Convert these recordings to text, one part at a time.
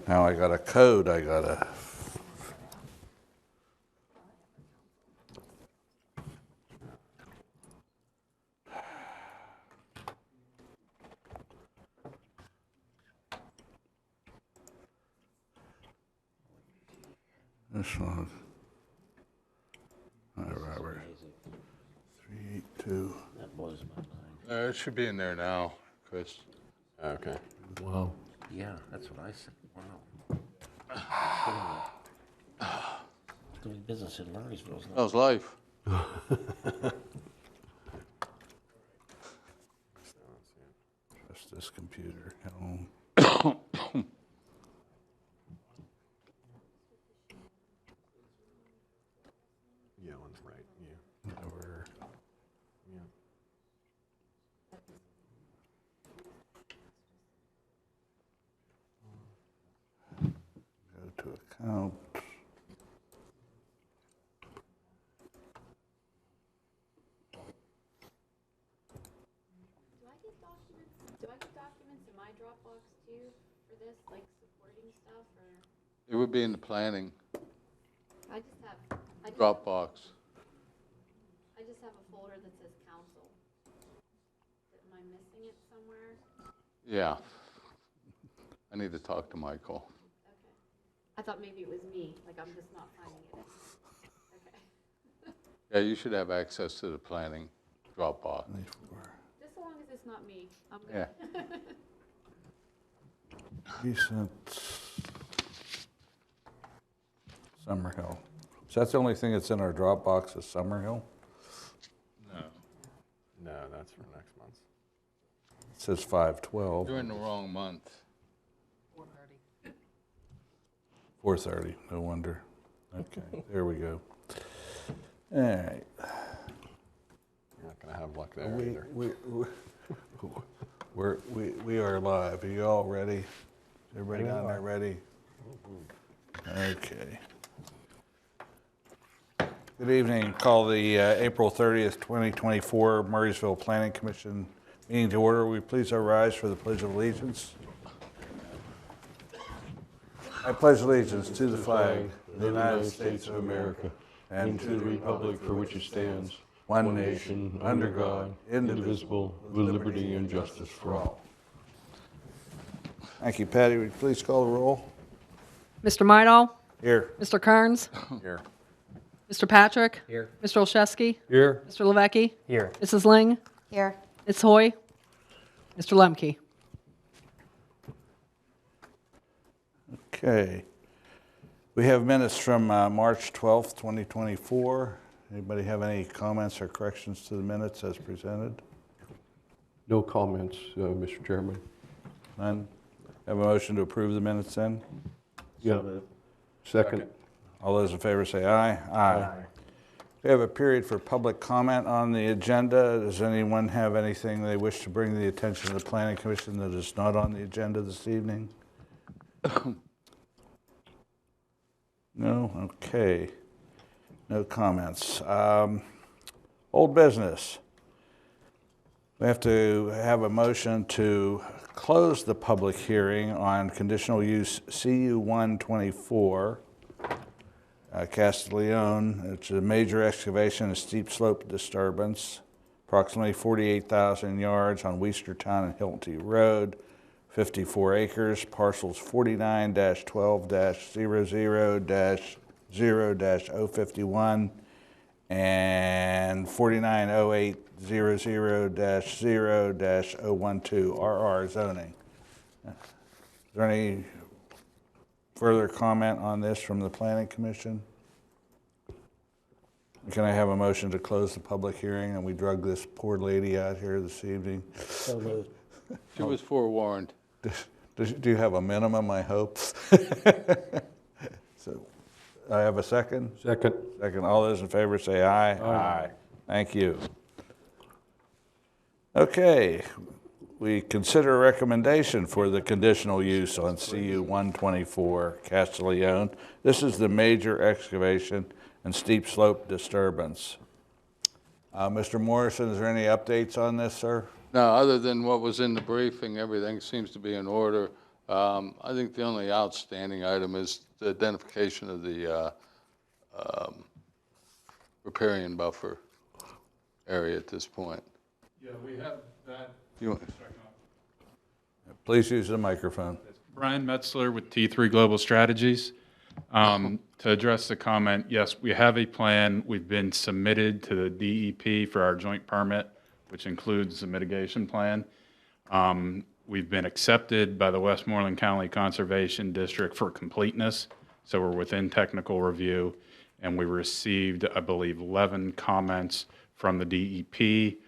Now I got a code I gotta. This one. All right, Robert. 382. That blows my mind. It should be in there now, Chris. Okay. Wow. Yeah, that's what I said. Wow. Doing business in Murraysville is not. How's life? Just this computer at home. Yeah, one's right. Yeah. Over. Yeah. Go to account. Do I get documents in my Dropbox too for this, like supporting stuff, or? It would be in the planning I just have a Dropbox. folder that says council. Am I missing it somewhere? Yeah. I need to talk to Michael. Okay. I thought maybe it was me, like I'm just not finding it. Okay. Yeah, you should have access to the planning Dropbox. 24. Just so long as it's not me, I'm good. Yeah. Recent Summerhill. So that's the only thing that's in our Dropbox is Summerhill? No. No, that's for next month. It says 512. You're in the wrong month. 4:30, no wonder. Okay, there we go. All right. You're not going to have luck there either. We are live. Are you all ready? Everybody down there ready? Okay. Good evening. Call the April 30th, 2024 Murraysville Planning Commission meeting to order. Will you please rise for the Pledge of Allegiance? I pledge allegiance to the flag of the United States of America and to the republic for which it stands, one nation, under God, indivisible, with liberty and justice for all. Thank you, Patty. Would you please call the roll? Mr. Midall? Here. Mr. Kearns? Here. Mr. Patrick? Here. Mr. Olszewski? Here. Mr. Levecki? Here. Mrs. Ling? Here. Ms. Hoy? Mr. Lemke? Okay. We have minutes from March 12th, 2024. Anybody have any comments or corrections to the minutes as presented? No comments, Mr. Chairman. None? Have a motion to approve the minutes then? Yeah. Second. All those in favor say aye. Aye. We have a period for public comment on the agenda. Does anyone have anything they wish to bring to the attention of the Planning Commission that is not on the agenda this evening? No? Okay. No comments. Old business. We have to have a motion to close the public hearing on conditional use CU 124, Castiglione. It's a major excavation and steep slope disturbance, approximately 48,000 yards on Westertown and Hilton Road, 54 acres, parcels 49-12-00-0-051 and 490800-0-012 RR zoning. Is there any further comment on this from the Planning Commission? Can I have a motion to close the public hearing and we drug this poor lady out here this evening? So moved. She was forewarned. Do you have a minimum, I hope? So, I have a second? Second. Second. All those in favor say aye. Aye. Thank you. Okay. We consider a recommendation for the conditional use on CU 124 Castiglione. This is the major excavation and steep slope disturbance. Mr. Morrison, is there any updates on this, sir? Now, other than what was in the briefing, everything seems to be in order. I think the only outstanding item is the identification of the riparian buffer area at this point. Yeah, we have that. You- Please use the microphone. Brian Metzler with T3 Global Strategies. To address the comment, yes, we have a plan. We've been submitted to the DEP for our joint permit, which includes the mitigation plan. We've been accepted by the Westmoreland County Conservation District for completeness, so we're within technical review. And we received, I believe, 11 comments from the DEP,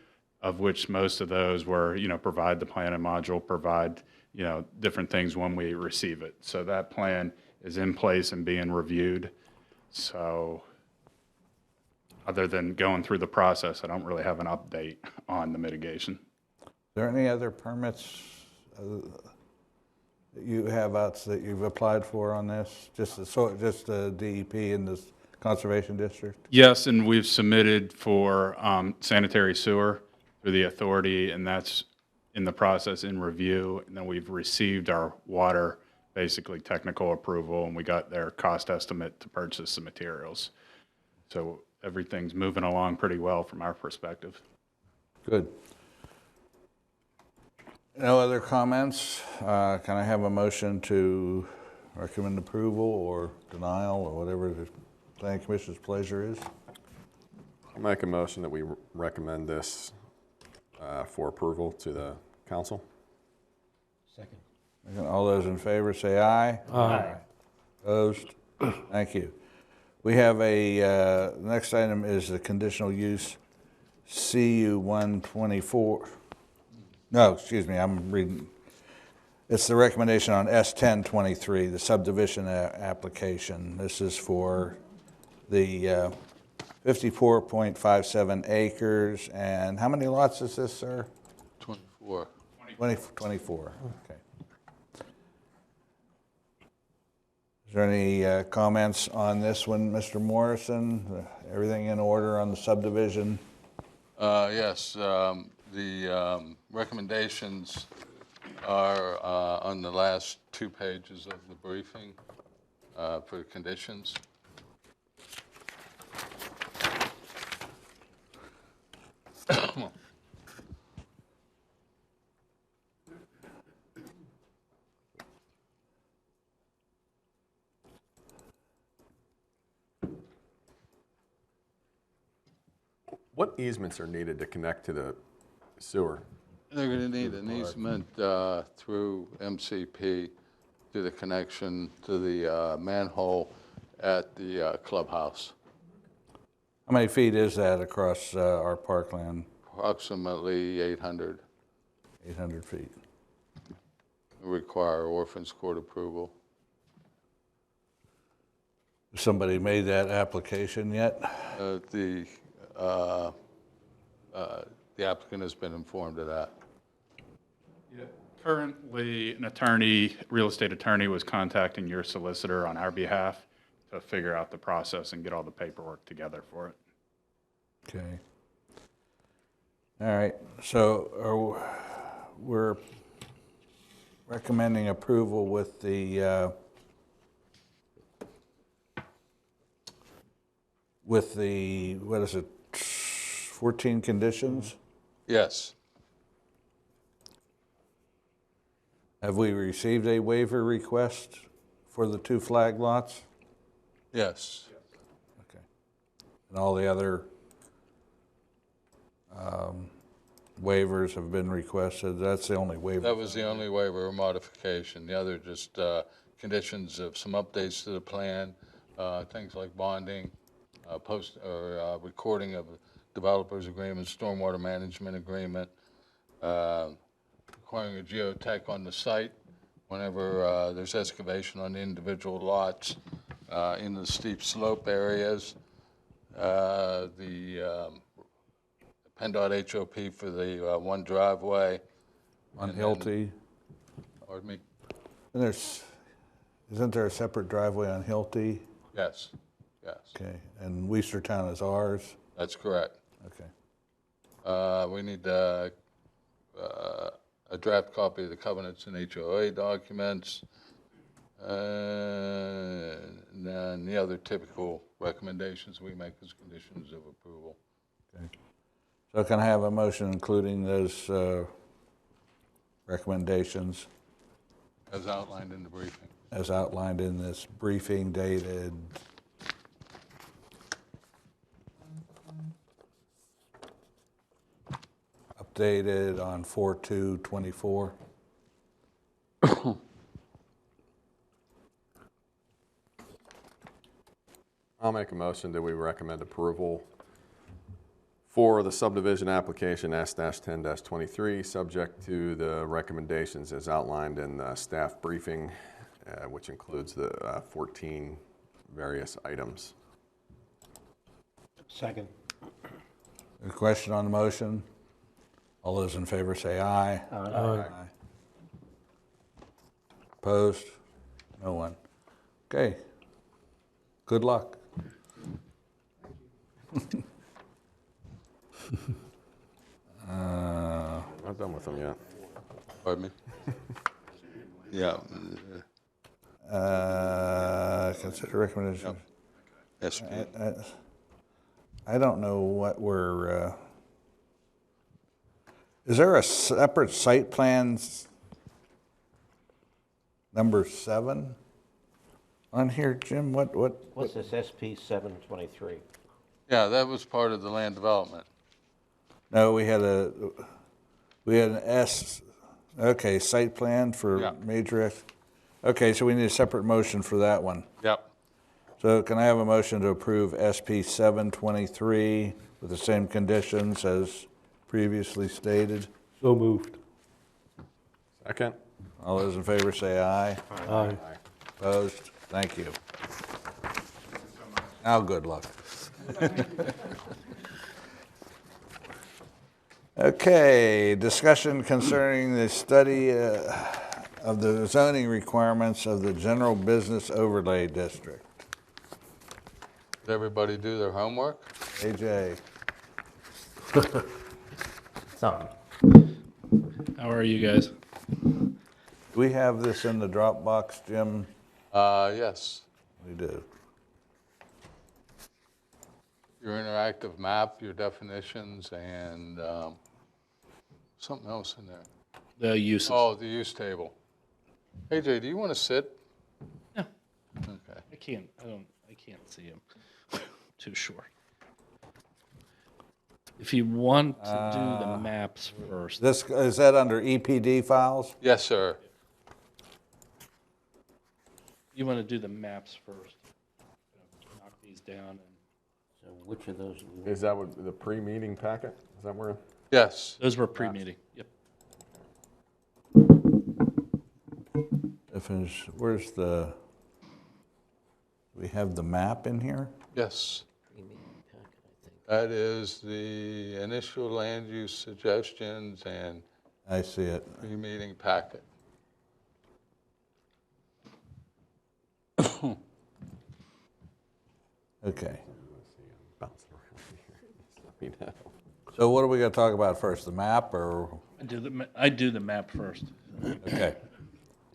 of which most of those were, provide the plan and module, provide, different things when we receive it. So that plan is in place and being reviewed. So other than going through the process, I don't really have an update on the mitigation. Are there any other permits that you have that you've applied for on this? Just the DEP and the Conservation District? Yes, and we've submitted for sanitary sewer through the authority, and that's in the process in review. And then we've received our water, basically technical approval, and we got their cost estimate to purchase the materials. So everything's moving along pretty well from our perspective. Good. No other comments? Can I have a motion to recommend approval or denial or whatever the Planning Commission's pleasure is? I'll make a motion that we recommend this for approval to the council. Second. All those in favor say aye. Aye. Opposed? Thank you. We have a, next item is the conditional use CU 124. No, excuse me, I'm reading. It's the recommendation on S 1023, the subdivision application. This is for the 54.57 acres. And how many lots is this, sir? 24. 24, okay. Is there any comments on this one, Mr. Morrison? Everything in order on the subdivision? Yes, the recommendations are on the last 2 pages of the briefing for the conditions. What easements are needed to connect to the sewer? They're going to need an easement through MCP to the connection to the manhole at the clubhouse, How many feet is that across our parkland? approximately 800. 800 feet. Require orphans court approval. Somebody made that application yet? The applicant has been informed of that. Currently, an attorney, real estate attorney, was contacting your solicitor on our behalf to figure out the process and get all the paperwork together for it. Okay. All right, so we're recommending approval with the, what is it, 14 conditions? Yes, Have we received a waiver request for the 2 flag lots? yes. Okay. And all the other waivers have been requested? That's the only waiver? That was the only waiver or modification. The other just conditions of some updates to the plan, things like bonding, recording of developers agreement, stormwater management agreement, requiring a geotech on the site whenever there's excavation on individual lots in the steep slope areas. The PennDOT HOP for the one driveway. On and then- Hilty? Pardon me? And isn't there a separate driveway on Hilty? Yes, yes, Okay, and Weistertown is ours? that's correct. Okay. We need a draft copy of the covenants and HOA documents, and then the other typical recommendations we make as conditions of approval. So can I have a motion including those recommendations As outlined in the briefing. as outlined in this briefing dated updated on 4/2/24? I'll make a motion that we recommend approval for the subdivision application S-10-23, subject to the recommendations as outlined in the staff briefing, which includes the 14 various items. Second. A question on the motion? All those in favor say aye. Aye. Opposed? No one. Okay. Good luck. Not done with them yet. Pardon me? Yeah, Consider recommendation. SP. I don't know what we're, is there a separate site plans number 7 on here, Jim? What? What's this SP 723? Yeah, that was part of the land development. No, we had an S, okay, site plan for Yeah. major, okay, so we need a separate motion for that one. Yep. So can I have a motion to approve SP 723 with the same conditions as previously stated? So moved. Second? All those in favor say aye. Aye. Opposed? Thank you. Now, good luck. Okay, discussion concerning the study of the zoning requirements of the general business overlay district. Did everybody do their homework? AJ, Some. How are you guys? do we have this in the Dropbox, Jim? Yes. We do. Your interactive map, your definitions, and something else in there. The uses. Oh, the use table. AJ, do you want to sit? No. Okay. I can't see him. Too short. If you want to do the maps first, This, is that under EPD files? Yes, sir. you want to do the maps first. Knock these down and So which of those? Is that what, the pre-meeting packet? Is that where? Yes. those were pre-meeting. Yep. Where's the, we have the map in here? Yes. Pre-meeting packet, I think. That is the initial land use suggestions and I see it. pre-meeting packet. Okay. Bouncing around here. Let me know. So what are we gonna talk about first, the map or, I do the map first. okay.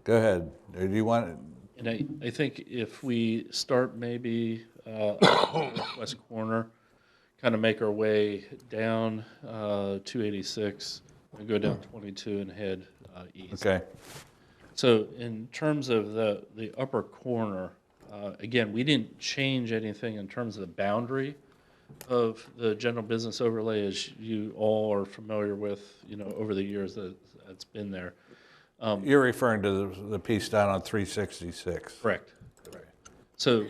Go ahead. Or do you want, And I think if we start maybe west corner, kind of make our way down 286 and go down 22 and head east. okay, So in terms of the upper corner, again, we didn't change anything in terms of the boundary of the general business overlay, as you all are familiar with, over the years that it's been there. you're referring to the piece down on 366. Correct. So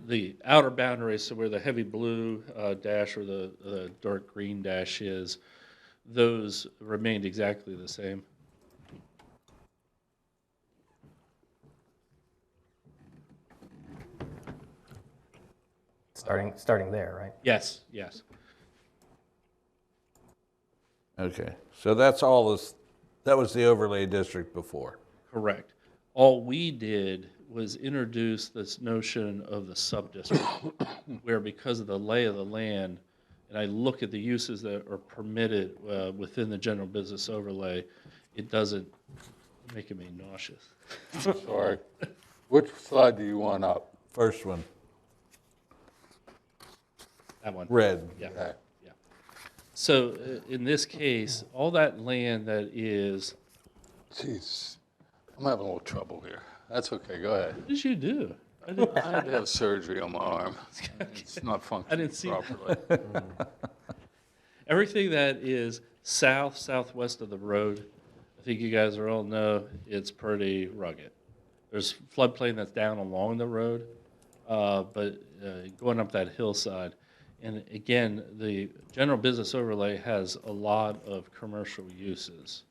the outer boundary, so where the heavy blue dash or the dark green dash is, those remained exactly the same. Starting there, right? Yes, yes. Okay, so that's all this, that was the overlay district before. Correct. All we did was introduce this notion of the sub-district, where because of the lay of the land, and I look at the uses that are permitted within the general business overlay, it doesn't making me nauseous. Sorry. Which slide do you want up? First one, That one. red. Yeah. Okay. So in this case, all that land that is, Jeez, I'm having a little trouble here. That's okay, go ahead. what did you do? I didn't, I had to have surgery on my arm. It's not functioning see- properly. everything that is south, southwest of the road, I think you guys all know, it's pretty rugged. There's floodplain that's down along the road, but going up that hillside. And again, the general business overlay has a lot of commercial uses.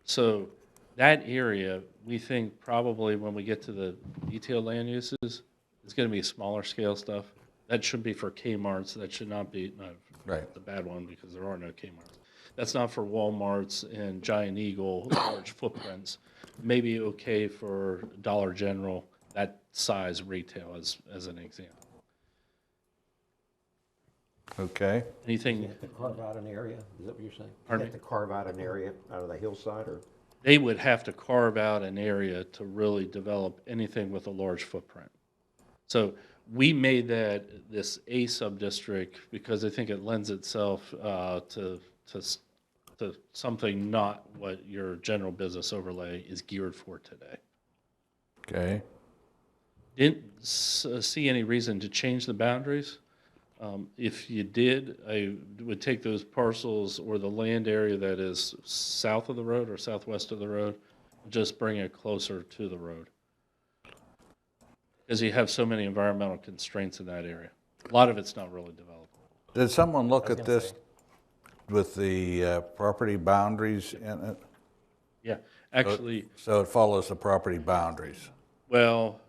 So that area, we think probably when we get to the detailed land uses, it's going to be smaller scale stuff. That should be for Kmart's. That should not be, not Right. the bad one because there are no Kmart's. That's not for Walmart's and Giant Eagle, large footprints. Maybe okay for Dollar General, that size retail as an example. Okay. Anything, To carve out an area, is that what you're saying? Pardon You have to carve out an area out of the hillside, or? they would have to carve out an area to really develop anything with a large footprint. So we made that this A sub-district because I think it lends itself to something not what your general business overlay is geared for today. Okay. Didn't see any reason to change the boundaries. If you did, I would take those parcels or the land area that is south of the road or southwest of the road, and just bring it closer to the road. Because you have so many environmental constraints in that area. A lot of it's not really developed. Did someone look I was at gonna this say. with the property boundaries in it? Yeah, actually, So it follows the property boundaries. well,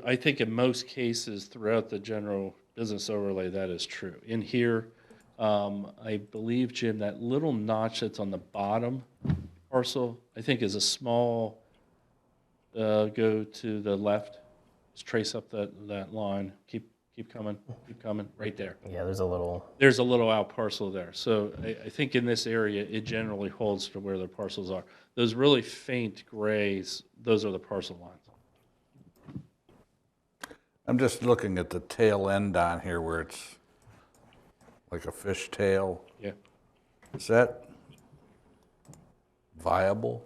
I think in most cases throughout the general business overlay, that is true. In here, I believe, Jim, that little notch that's on the bottom parcel, I think is a small, go to the left, just trace up that line, keep coming, right there. Yeah, there's a little, There's a little out parcel there. So I think in this area, it generally holds to where the parcels are. Those really faint grays, those are the parcel lines. I'm just looking at the tail end down here where it's like a fish tail. Yeah. Is that viable?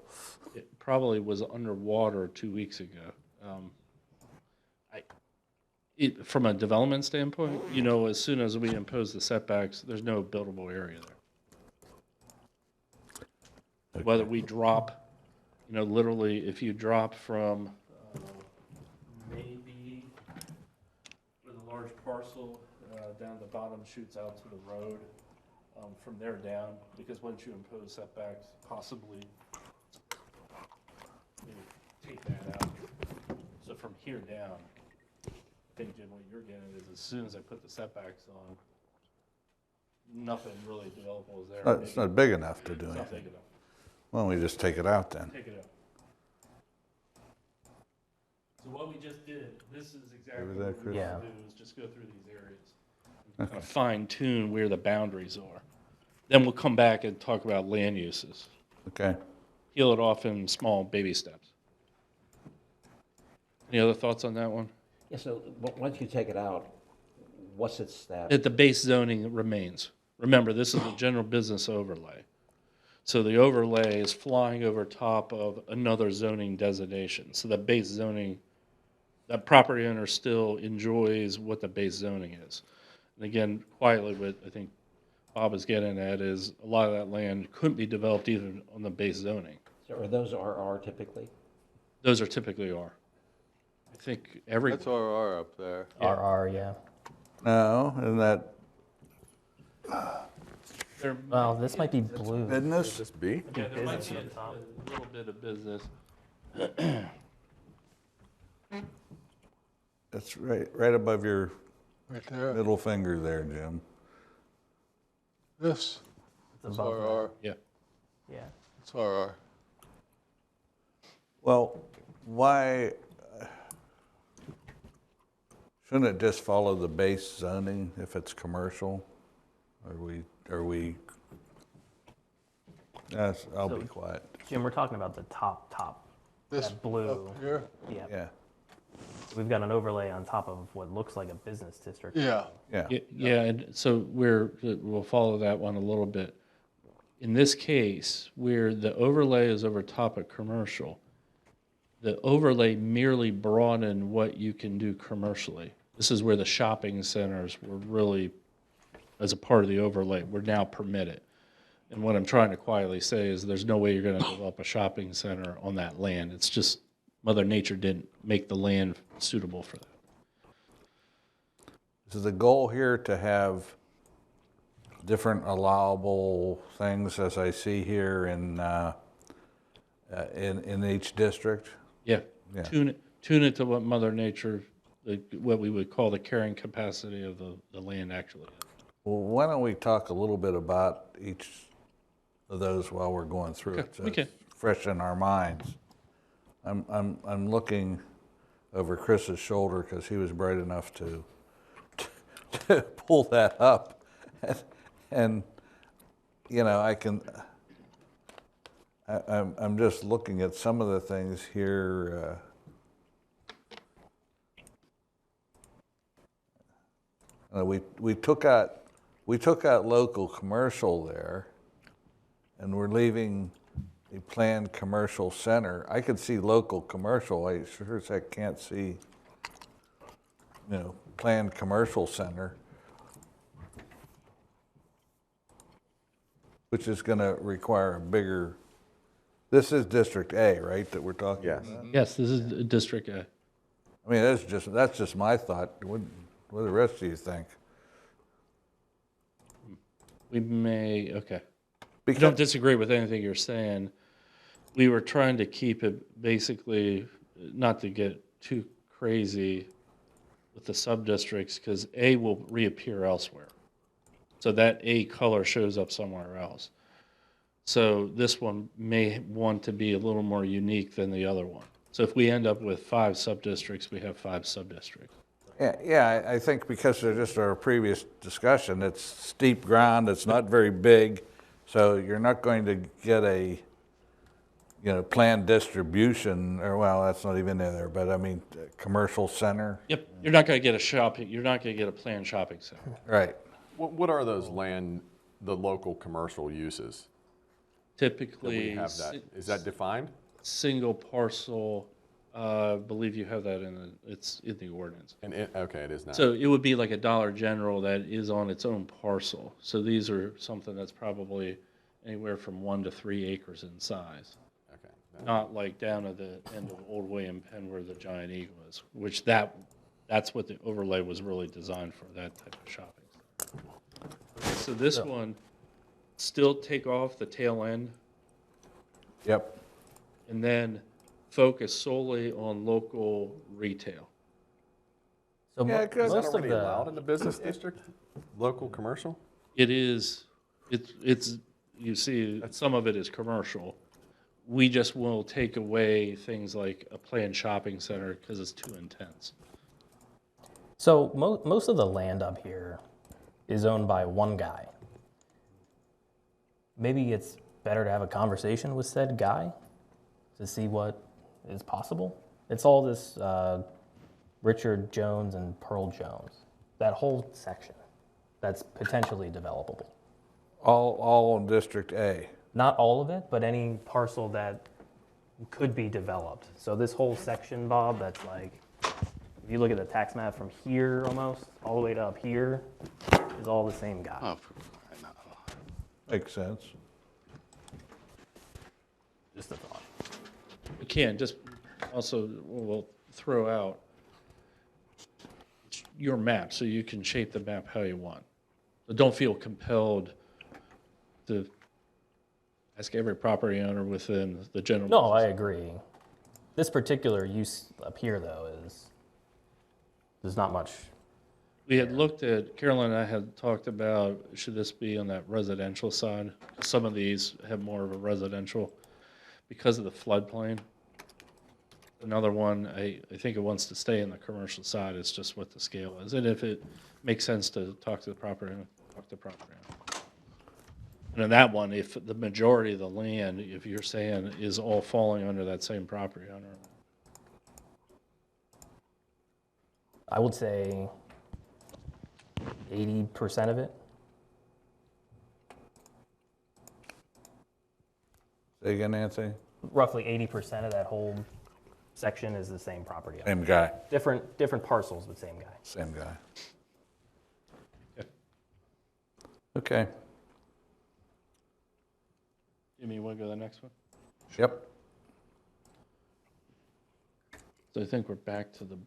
It probably was underwater 2 weeks ago. From a development standpoint, as soon as we impose the setbacks, there's no buildable area there. Whether we drop, literally, if you drop from maybe with a large parcel down the bottom shoots out to the road, from there down, because once you impose setbacks, possibly take that out. So from here down, I think, Jim, what you're getting is as soon as I put the setbacks on, nothing really developable is there. It's not big enough to do It's not anything. big enough. Why don't we just take it out then? Take it out. So what we just did, this is exactly Agree with what that, we're Chris? going to do, is just go through these areas. And kind of fine tune where the boundaries are. Then we'll come back and talk about land uses. Okay. Peel it off in small baby steps. Any other thoughts on that one? Yeah, so once you take it out, what's its status? That the base zoning remains. Remember, this is a general business overlay. So the overlay is flying over top of another zoning designation. So the base zoning, that property owner still enjoys what the base zoning is. And again, quietly, what I think Bob is getting at is a lot of that land couldn't be developed even on the base zoning. So are those RR typically? Those are typically R. I think every, That's RR up there. RR, yeah. No, isn't that there, Well, this might be blue. business? This B? yeah, there might be a little bit of business. It's right above your Right there. middle finger there, Jim. This. It's It's above that. RR. Yeah. Yeah. It's RR. Well, why shouldn't it just follow the base zoning if it's commercial? Are we I'll be quiet. Jim, we're talking about the top, This that blue. up here? Yeah. Yeah, We've got an overlay on top of what looks like a business district. Yeah. yeah. Yeah, and so we'll follow that one a little bit. In this case, where the overlay is over top of commercial, the overlay merely broadened what you can do commercially. This is where the shopping centers were really, as a part of the overlay, were now permitted. And what I'm trying to quietly say is there's no way you're going to develop a shopping center on that land. It's just Mother Nature didn't make the land suitable for that. Is the goal here to have different allowable things as I see here in each district? Yeah, Yeah. tune it to what Mother Nature, what we would call the carrying capacity of the land actually is. Well, why don't we talk a little bit about each of those while we're going through it? So we can. it's fresh in our minds. I'm looking over Chris's shoulder because he was bright enough to pull that up, and you know I'm just looking at some of the things here. We took out local commercial there, and we're leaving a planned commercial center. I could see local commercial. I sure as heck can't see, planned commercial center, which is going to require a bigger. This is District A, right? That we're talking Yes. about. Yes, this is District A. I mean, that's just my thought. What do the rest of you think? We may, okay. I Because don't disagree with anything you're saying. We were trying to keep it basically, not to get too crazy with the sub-districts, because A will reappear elsewhere. So that A color shows up somewhere else. So this one may want to be a little more unique than the other one. So if we end up with 5 sub-districts, we have 5 sub-districts. Yeah, I think because of just our previous discussion, it's steep ground, it's not very big, so you're not going to get a, planned distribution, or well, that's not even in there, but I mean, commercial center. Yep, you're not going to get you're not going to get a planned shopping center. Right. What are those the local commercial uses? That we Typically, have that. Is that defined? single parcel, I believe you have that it's in the ordinance. Okay, it is now. So it would be like a Dollar General that is on its own parcel. So these are something that's probably anywhere from 1 to 3 acres in size. Okay. Not like down at the end of Old William Penn where the Giant Eagle is, which that's what the overlay was really designed for, that type of shopping center. So this one, still take off the tail end Yep. and then focus solely on local retail. So Yeah, 'cause- Is that most of already the allowed in the business district? Local commercial? It is, it's, you see, some of it is commercial. We just will take away things like a planned shopping center because it's too intense. So most of the land up here is owned by one guy. Maybe it's better to have a conversation with said guy to see what is possible. It's all this Richard Jones and Pearl Jones, that whole section that's potentially developable. All in District A. Not all of it, but any parcel that could be developed. So this whole section, Bob, that's like, if you look at the tax map from here almost, all the way to up here, is all the same guy. Oh, for crying out loud. Makes sense. Just a thought. We can, just also, we'll throw out your map, so you can shape the map how you want. But don't feel compelled to ask every property owner within the general. No, I business. agree. This particular use up here, though, there's not much. We had looked at, Carolyn and I had talked about, should this be on that residential side? Some of these have more of a residential because of the floodplain. Another one, I think it wants to stay in the commercial side, it's just what the scale is. And if it makes sense to talk to the property owner, talk to the property owner. And in that one, if the majority of the land, if you're saying, is all falling under that same property owner. I would say 80% of it. Say again, Nancy? Roughly 80% of that whole section is the same property owner. Same guy, Different parcels, but same guy. same guy. Okay, Jimmy, you want to go to the next one? yep. So I think we're back to the.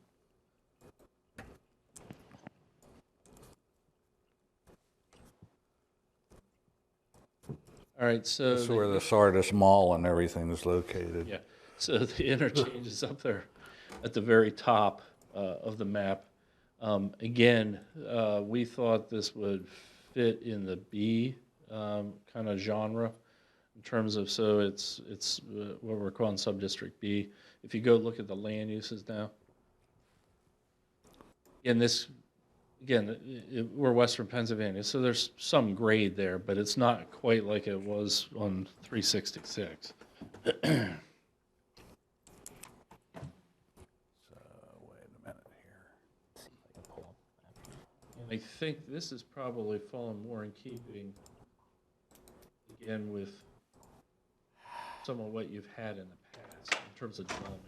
All right, so. This is where the Sardis Mall and everything is located. Yeah, so the interchange is up there at the very top of the map. Again, we thought this would fit in the B kind of genre in terms of, so it's what we're calling sub-district B. If you go look at the land uses now. And this, again, we're Western Pennsylvania, so there's some grade there, but it's not quite like it was on 366. Wait a minute here. And I think this is probably fallen more in keeping, again, with some of what you've had in the past in terms of development.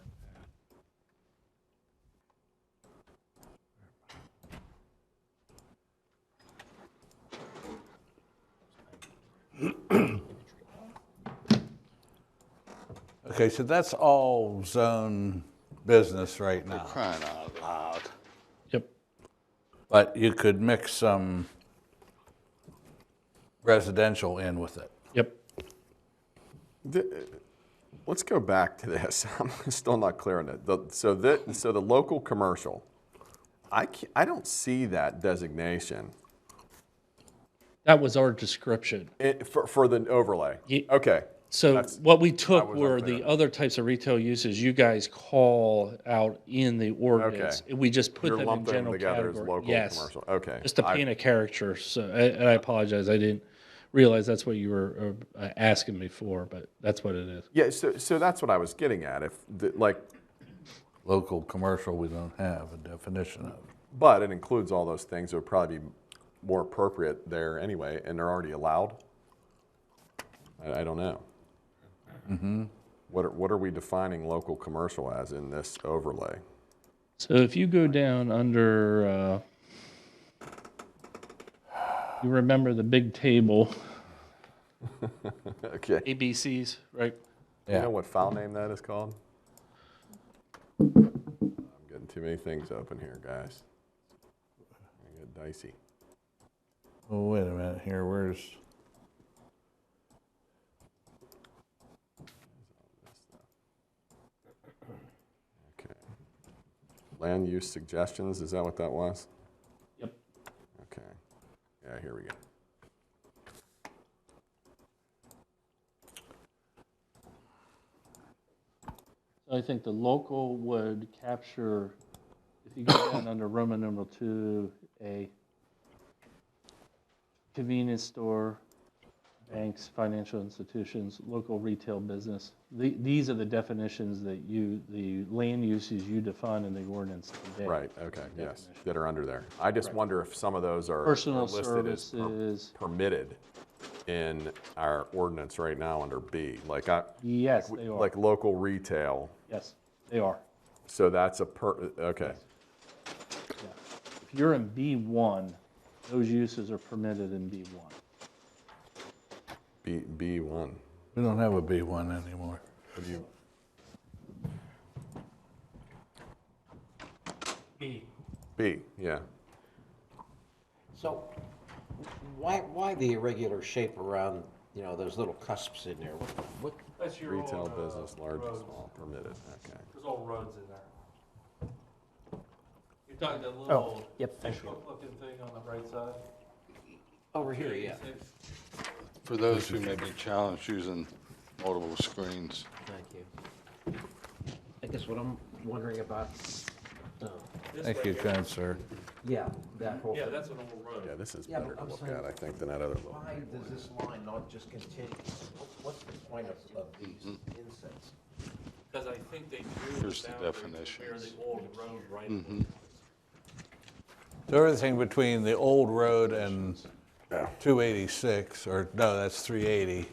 Okay, so that's all zone business right now, Crying out loud. Yep. but you could mix some residential in with it. Yep. Let's go back to this. I'm still not clear on it. So the local commercial, I don't see that designation That was our description. for the overlay. Ye- Okay. So That's- what we I took was were unclear. the other types of retail uses you guys call out in the ordinance. Okay. We just put You're them in lumping them general together as category. local Yes. commercial. Okay. Just to paint a caricature. So, and I apologize, I didn't realize that's what you were asking me for, but that's what it is. Yeah, so that's what I was getting at. Like, Local commercial, we don't have a definition of. but it includes all those things that would probably be more appropriate there anyway, and they're already allowed. I don't know. What are we defining local commercial as in this overlay? So if you go down under, you remember the big table, Okay. ABCs, right? You Yeah. know what file name that is called? I'm getting too many things open here, guys. I get dicey. Oh, wait a minute here, where's, Okay. Land use suggestions, is that what that was? Yep. Okay. Yeah, here we go. I think the local would capture, if you go down under Roman numeral 2A, convenience store, banks, financial institutions, local retail business. These are the definitions that the land uses you define in the ordinance today. Right, okay, yes, that are under there. I just wonder if some of those are Personal listed as services, permitted in our ordinance right now under B, like yes, they are. like local retail. Yes, they are. So that's okay, Yeah. If you're in B1, those uses are permitted in B1. B1. we don't have a B1 anymore. What do you, B, yeah. So why the irregular shape around, those little cusps in there? What, That's your Retail business, large and small, permitted, okay. There's all roads in there. You're talking that Oh, yep, thank you. looking thing on the right side? over here, yeah. For those who may be challenged using multiple screens, Thank you. I guess what I'm wondering about, Thank you, kind sir. Yeah, that whole Yeah, thing. that's an old road. Yeah, this is Yeah, better but to I'm look saying, at, I think, than that other little. why does this line not just continue? What's the point of these insets? Because I think they drew Here's the the boundary to where definitions. the old road right of way was. So everything between the old road and 286, or no, that's 380,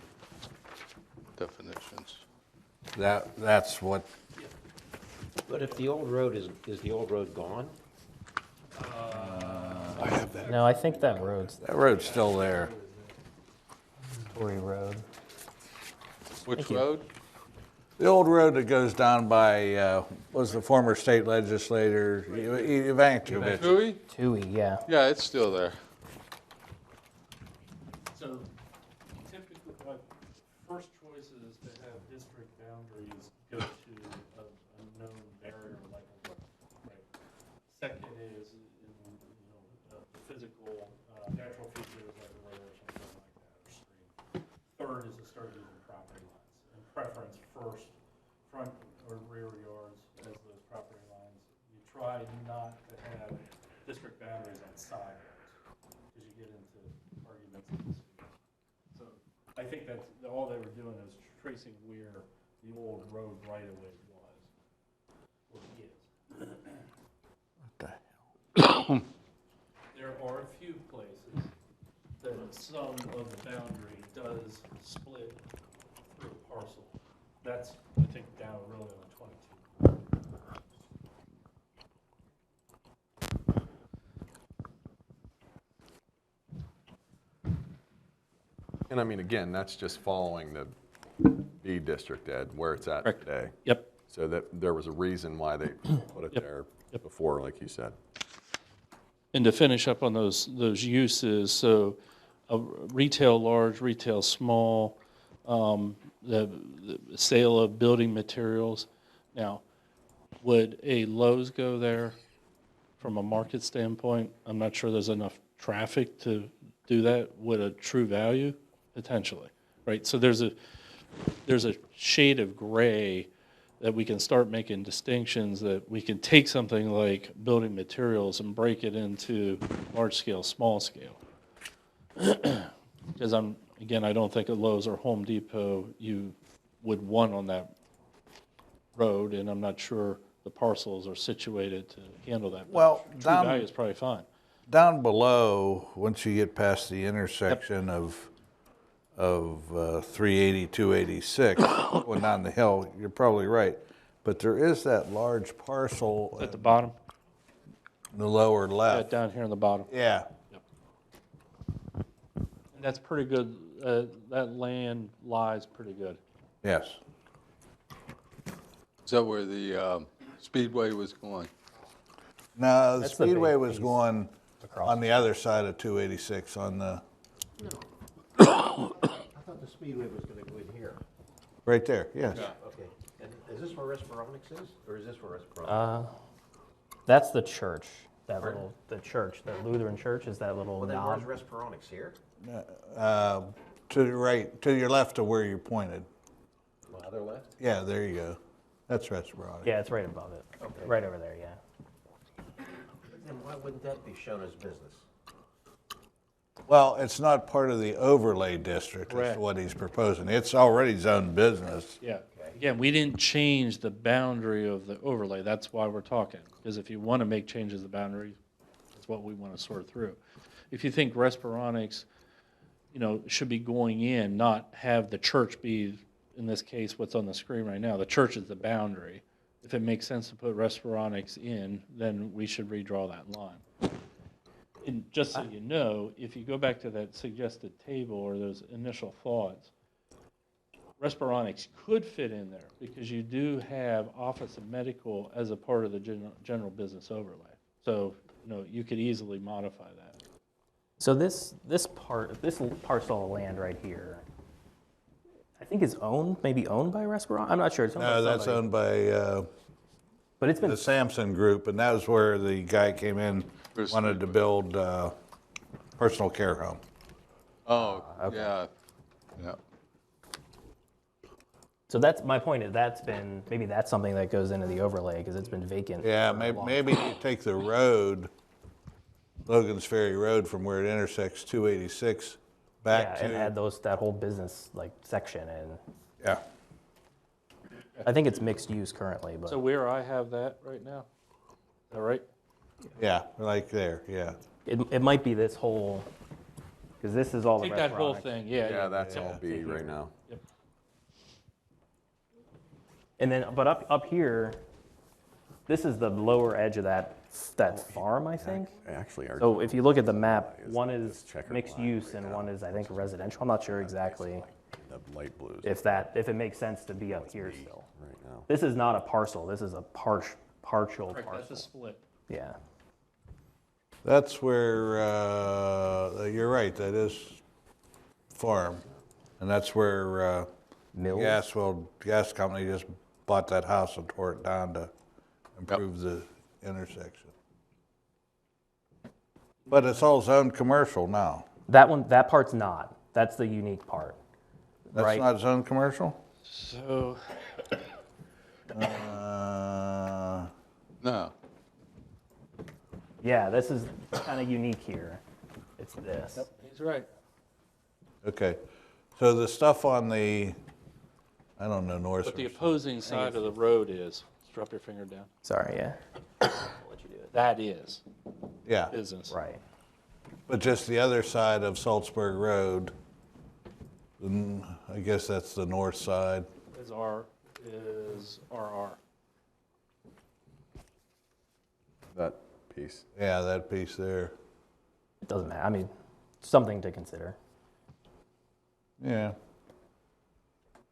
Definitions. that's what, But if the old road is the old road gone? No, I think that road's that road's still there. Tory Road. Which you. road? The old road that goes down by, was the former state legislator, Ivankovich. Tui? Tui, yeah. Yeah, it's still there. So typically, first choice is to have district boundaries go to a known barrier like a road, right? Second is, physical, natural features like a road or something like that, or stream. Third is to start using property lines, and preference first, front or rear yards as those property lines. You try not to have district boundaries on side roads, because you get into arguments in this field. So I think that's, all they were doing is tracing where the old road right-of-way was, or is. There are a few places that some of the boundary does split through a parcel. That's, I think, down really on 22. And I mean, again, that's just following the B district, Ed, where it's at Correct. today. Yep. So that there was a reason why they put it Yep. there Yep. before, like you said. And to finish up on those uses, so a retail large, retail small, the sale of building materials. Now, would a Lowe's go there from a market standpoint? I'm not sure there's enough traffic to do that. Would a True Value? Potentially, right? So there's a shade of gray that we can start making distinctions, that we can take something like building materials and break it into large scale, small scale. Because I don't think a Lowe's or Home Depot you would want on that road, and I'm not sure the parcels are situated to handle that. But Well, True down- Value is probably fine. Down below, once you get past the intersection of 380, 286, going down the hill, you're probably right. But there is that large parcel At the bottom, in the lower yeah, left. down here in the bottom. Yeah, And that's pretty good. That land lies pretty good. yes. Is that where the Speedway was going? No, the That's the big Speedway was piece going across. on the other side of 286 on the, I thought the Speedway was gonna go in here. right there, yes. Okay, and is this where Respironics is, or is this where Respironics? That's the church. The church, the Lutheran church is that little Well, then knob. where's Respironics here? To the right, to your left of where you pointed. My other left? Yeah, there you go. That's Respironic. Yeah, it's right above it. Okay. Right over there, yeah. Then why wouldn't that be shown as business? Well, it's not part of the overlay district, is Correct. what he's proposing. It's already zoned business. Yeah. Again, we didn't change the boundary of the overlay. That's why we're talking. Because if you want to make changes to the boundary, that's what we want to sort through. If you think Respironics, should be going in, not have the church be, in this case, what's on the screen right now. The church is the boundary. If it makes sense to put Respironics in, then we should redraw that line. And just so you know, if you go back to that suggested table or those initial thoughts, Respironics could fit in there because you do have Office of Medical as a part of the general business overlay. So, you could easily modify that. So this parcel of land right here, I think is maybe owned by Respironics. I'm not sure. It's owned by No, that's somebody. owned by But it's been the Sampson Group, and that was where the guy came in, Where's wanted to build a personal care home. Oh, yeah, yeah. So that's my point. Is maybe that's something that goes into the overlay because it's been vacant. Yeah, for a maybe, long maybe you take the road Logan's Ferry Road from where it intersects 286 back Yeah, to. and had that whole business like section, and Yeah, I think it's mixed use currently, but So where I have that right now, is that right? yeah, like there, yeah. it might be this whole, because this is all the Take that whole restaurant. thing, yeah. Yeah, that's yeah. all B right now. And then, but up here, this is the lower edge of that farm, I think. Actually, our So if you look at the map, is one is this checkered mixed line use right and now. one is, I think, residential. I'm not sure exactly the light blues if it makes sense to be up here still. right now. This is not a parcel. This is a partial Correct, that's a parcel. split. Yeah. That's where, you're right, that is farm. And that's where Mills. Gas Company just bought that house and tore it down to improve the intersection. But it's all zoned commercial now. That part's not. That's the unique part. That's Right. not zoned commercial? So, No, Yeah, this is kind of unique here. It's this. he's right. Okay. So the stuff on the, I don't know, north But the or opposing side of the road is, just drop your finger down. Sorry, yeah. I'll let you do it. That is yeah. business. Right. But just the other side of Salzburg Road, I guess that's the north side. Is RR. That piece. Yeah, that piece there. It doesn't matter. I mean, something to consider. Yeah.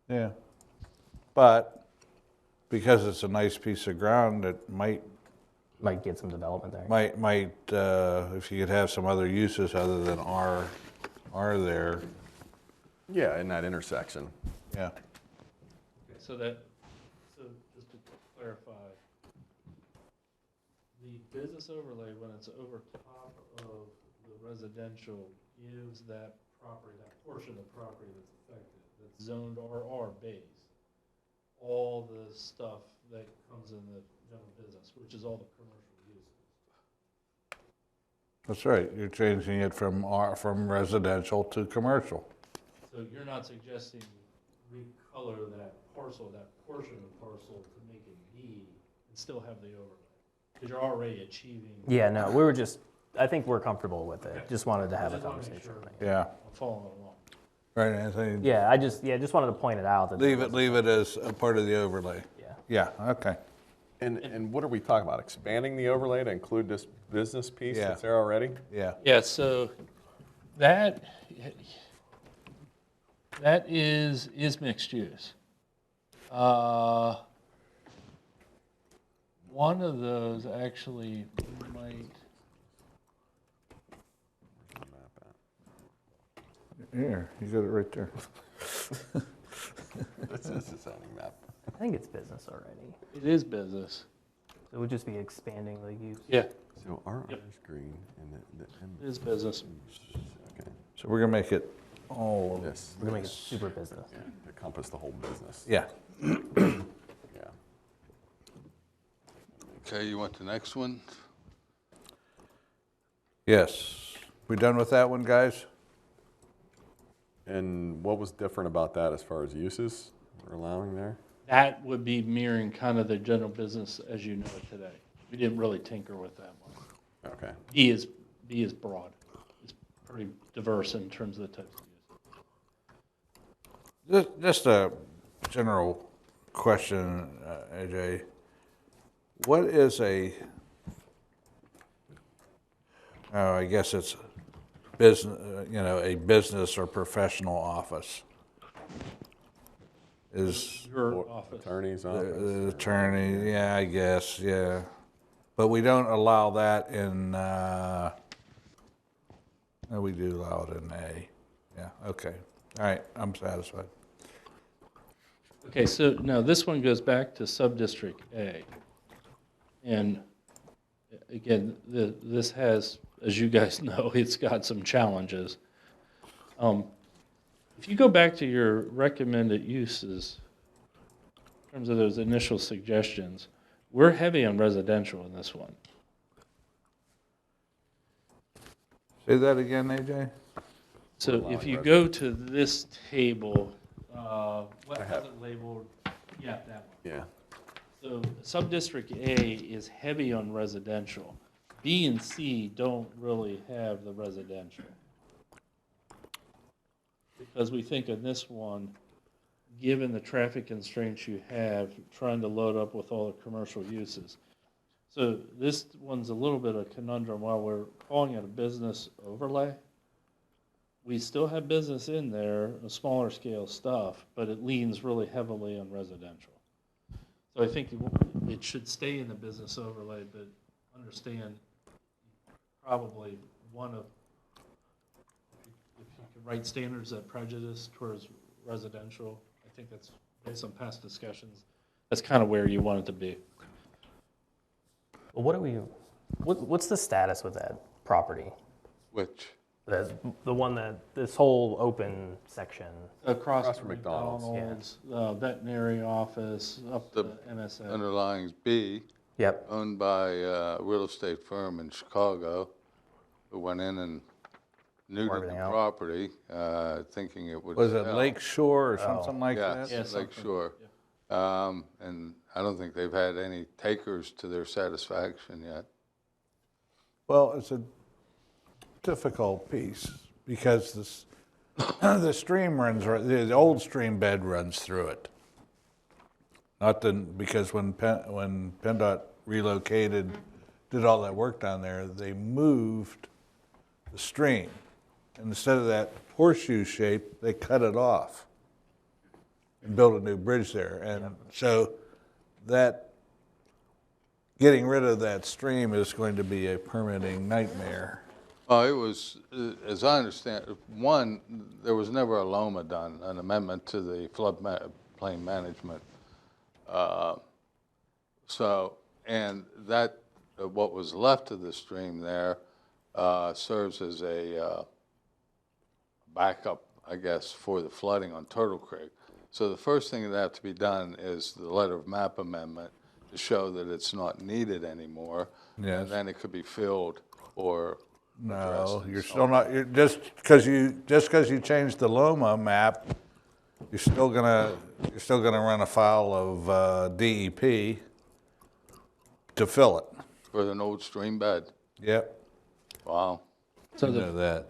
Yeah. But because it's a nice piece of ground, it might, Might get some development there. if you could have some other uses other than R there, Yeah, in that intersection. yeah. So just to clarify, the business overlay, when it's over top of the residential, gives that property, that portion of the property that's affected, that's zoned RR base, all the stuff that comes in the general business, which is all the commercial uses. That's right, you're changing it from residential to commercial. So you're not suggesting recolor that parcel, that portion of the parcel to make it B and still have the overlay? Because you're already achieving. Yeah, no, I think we're comfortable with it. Just wanted to have a Just wanna make conversation. sure. Yeah, I'm following along. right, Anthony? Yeah, just wanted to point it out. That Leave it as a part of the overlay. Yeah. Yeah, okay. And what are we talking about? Expanding the overlay to include this business piece Yeah. that's there already? Yeah, Yeah, so that is mixed use. One of those actually might, here, you got it right there. This is the zoning map. I think it's business already. it is business. It would just be expanding the use. Yeah, So RR is green and the M. it is business. Okay. So we're gonna make it all of This. We're gonna make it super business. Yeah, to encompass the whole business. Yeah. Yeah. okay, you want the next one? Yes. We done with that one, guys? And what was different about that as far as uses we're allowing there? That would be mirroring kind of the general business as you know it today. We didn't really tinker with that one. Okay. B is broad. It's pretty diverse in terms of the types of uses. Just a general question, AJ. What is I guess it's business, a business or professional office? Is Your office. Attorney's the office? attorney, yeah, I guess, yeah. But we don't allow that in, no, we do allow it in A. Yeah, okay. All right, I'm satisfied. Okay, so now this one goes back to sub-district A. And again, this has, as you guys know, it's got some challenges. If you go back to your recommended uses, in terms of those initial suggestions, we're heavy on residential in this one. Say that again, AJ? So if you go to this table, what has it labeled? Yeah, that one. Yeah. So sub-district A is heavy on residential. B and C don't really have the residential. Because we think in this one, given the traffic constraints you have, trying to load up with all the commercial uses. So this one's a little bit of a conundrum. While we're calling it a business overlay, we still have business in there, a smaller scale stuff, but it leans really heavily on residential. So I think it should stay in the business overlay, but understand probably one of, if you can write standards that prejudice towards residential, I think that's, based on past discussions, that's kind of where you want it to be. Well, what's the status with that property? Which, The one that, this whole open section, Across from from McDonald's. McDonald's, veterinary office, up The to MSA. underlying B, yep, owned by a real estate firm in Chicago, who went in and neutered everything the out. property, thinking it would Was it sell. Lake Shore or something like Yeah, that? Yeah, Lake something. Shore. And I don't think they've had any takers to their satisfaction yet. Well, it's a difficult piece because this, the stream runs, the old stream bed runs through it. Not the, because when PennDOT relocated, did all that work down there, they moved the stream. And instead of that horseshoe shape, they cut it off and built a new bridge there. And so that, getting rid of that stream is going to be a permitting nightmare. Well, it was, as I understand, one, there was never a LOMA done, an amendment to the floodplain management. And that, what was left of the stream there serves as a backup, I guess, for the flooding on Turtle Creek. So the first thing that have to be done is the letter of map amendment to show that it's not needed anymore. Yes. And then it could be filled or addressed No, and you're so still on. not, you're, just because you changed the Loma map, you're still gonna run afoul of DEP to fill it. For an old stream bed. Yep, Wow. So you the know that.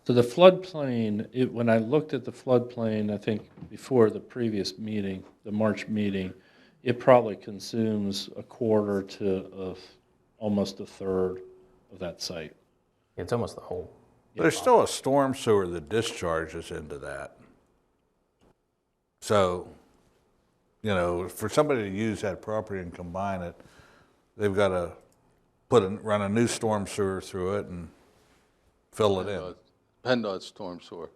So the floodplain, when I looked at the floodplain, I think before the previous meeting, the March meeting, it probably consumes a quarter to almost a third of that site. it's almost the whole. There's still a storm sewer that discharges into that. So, you know, for somebody to use that property and combine it, they've got to run a new storm sewer through it and fill it in. PennDOT storm sewer.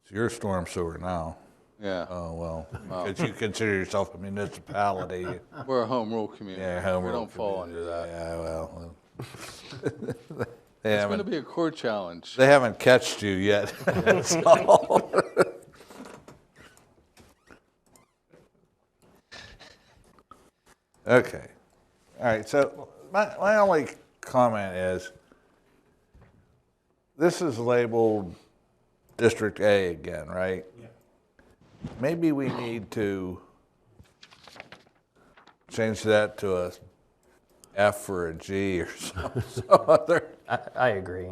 It's your storm sewer now. Yeah. Oh, well, because you consider yourself a municipality. We're a home rule community. Yeah, home We rule don't fall under community. that. Yeah, well, It's going to be a court challenge. they haven't catched you yet. That's all. Okay. All right, so my only comment is, this is labeled District A again, right? Yeah. Maybe we need to change that to a F or a G or some other. I agree.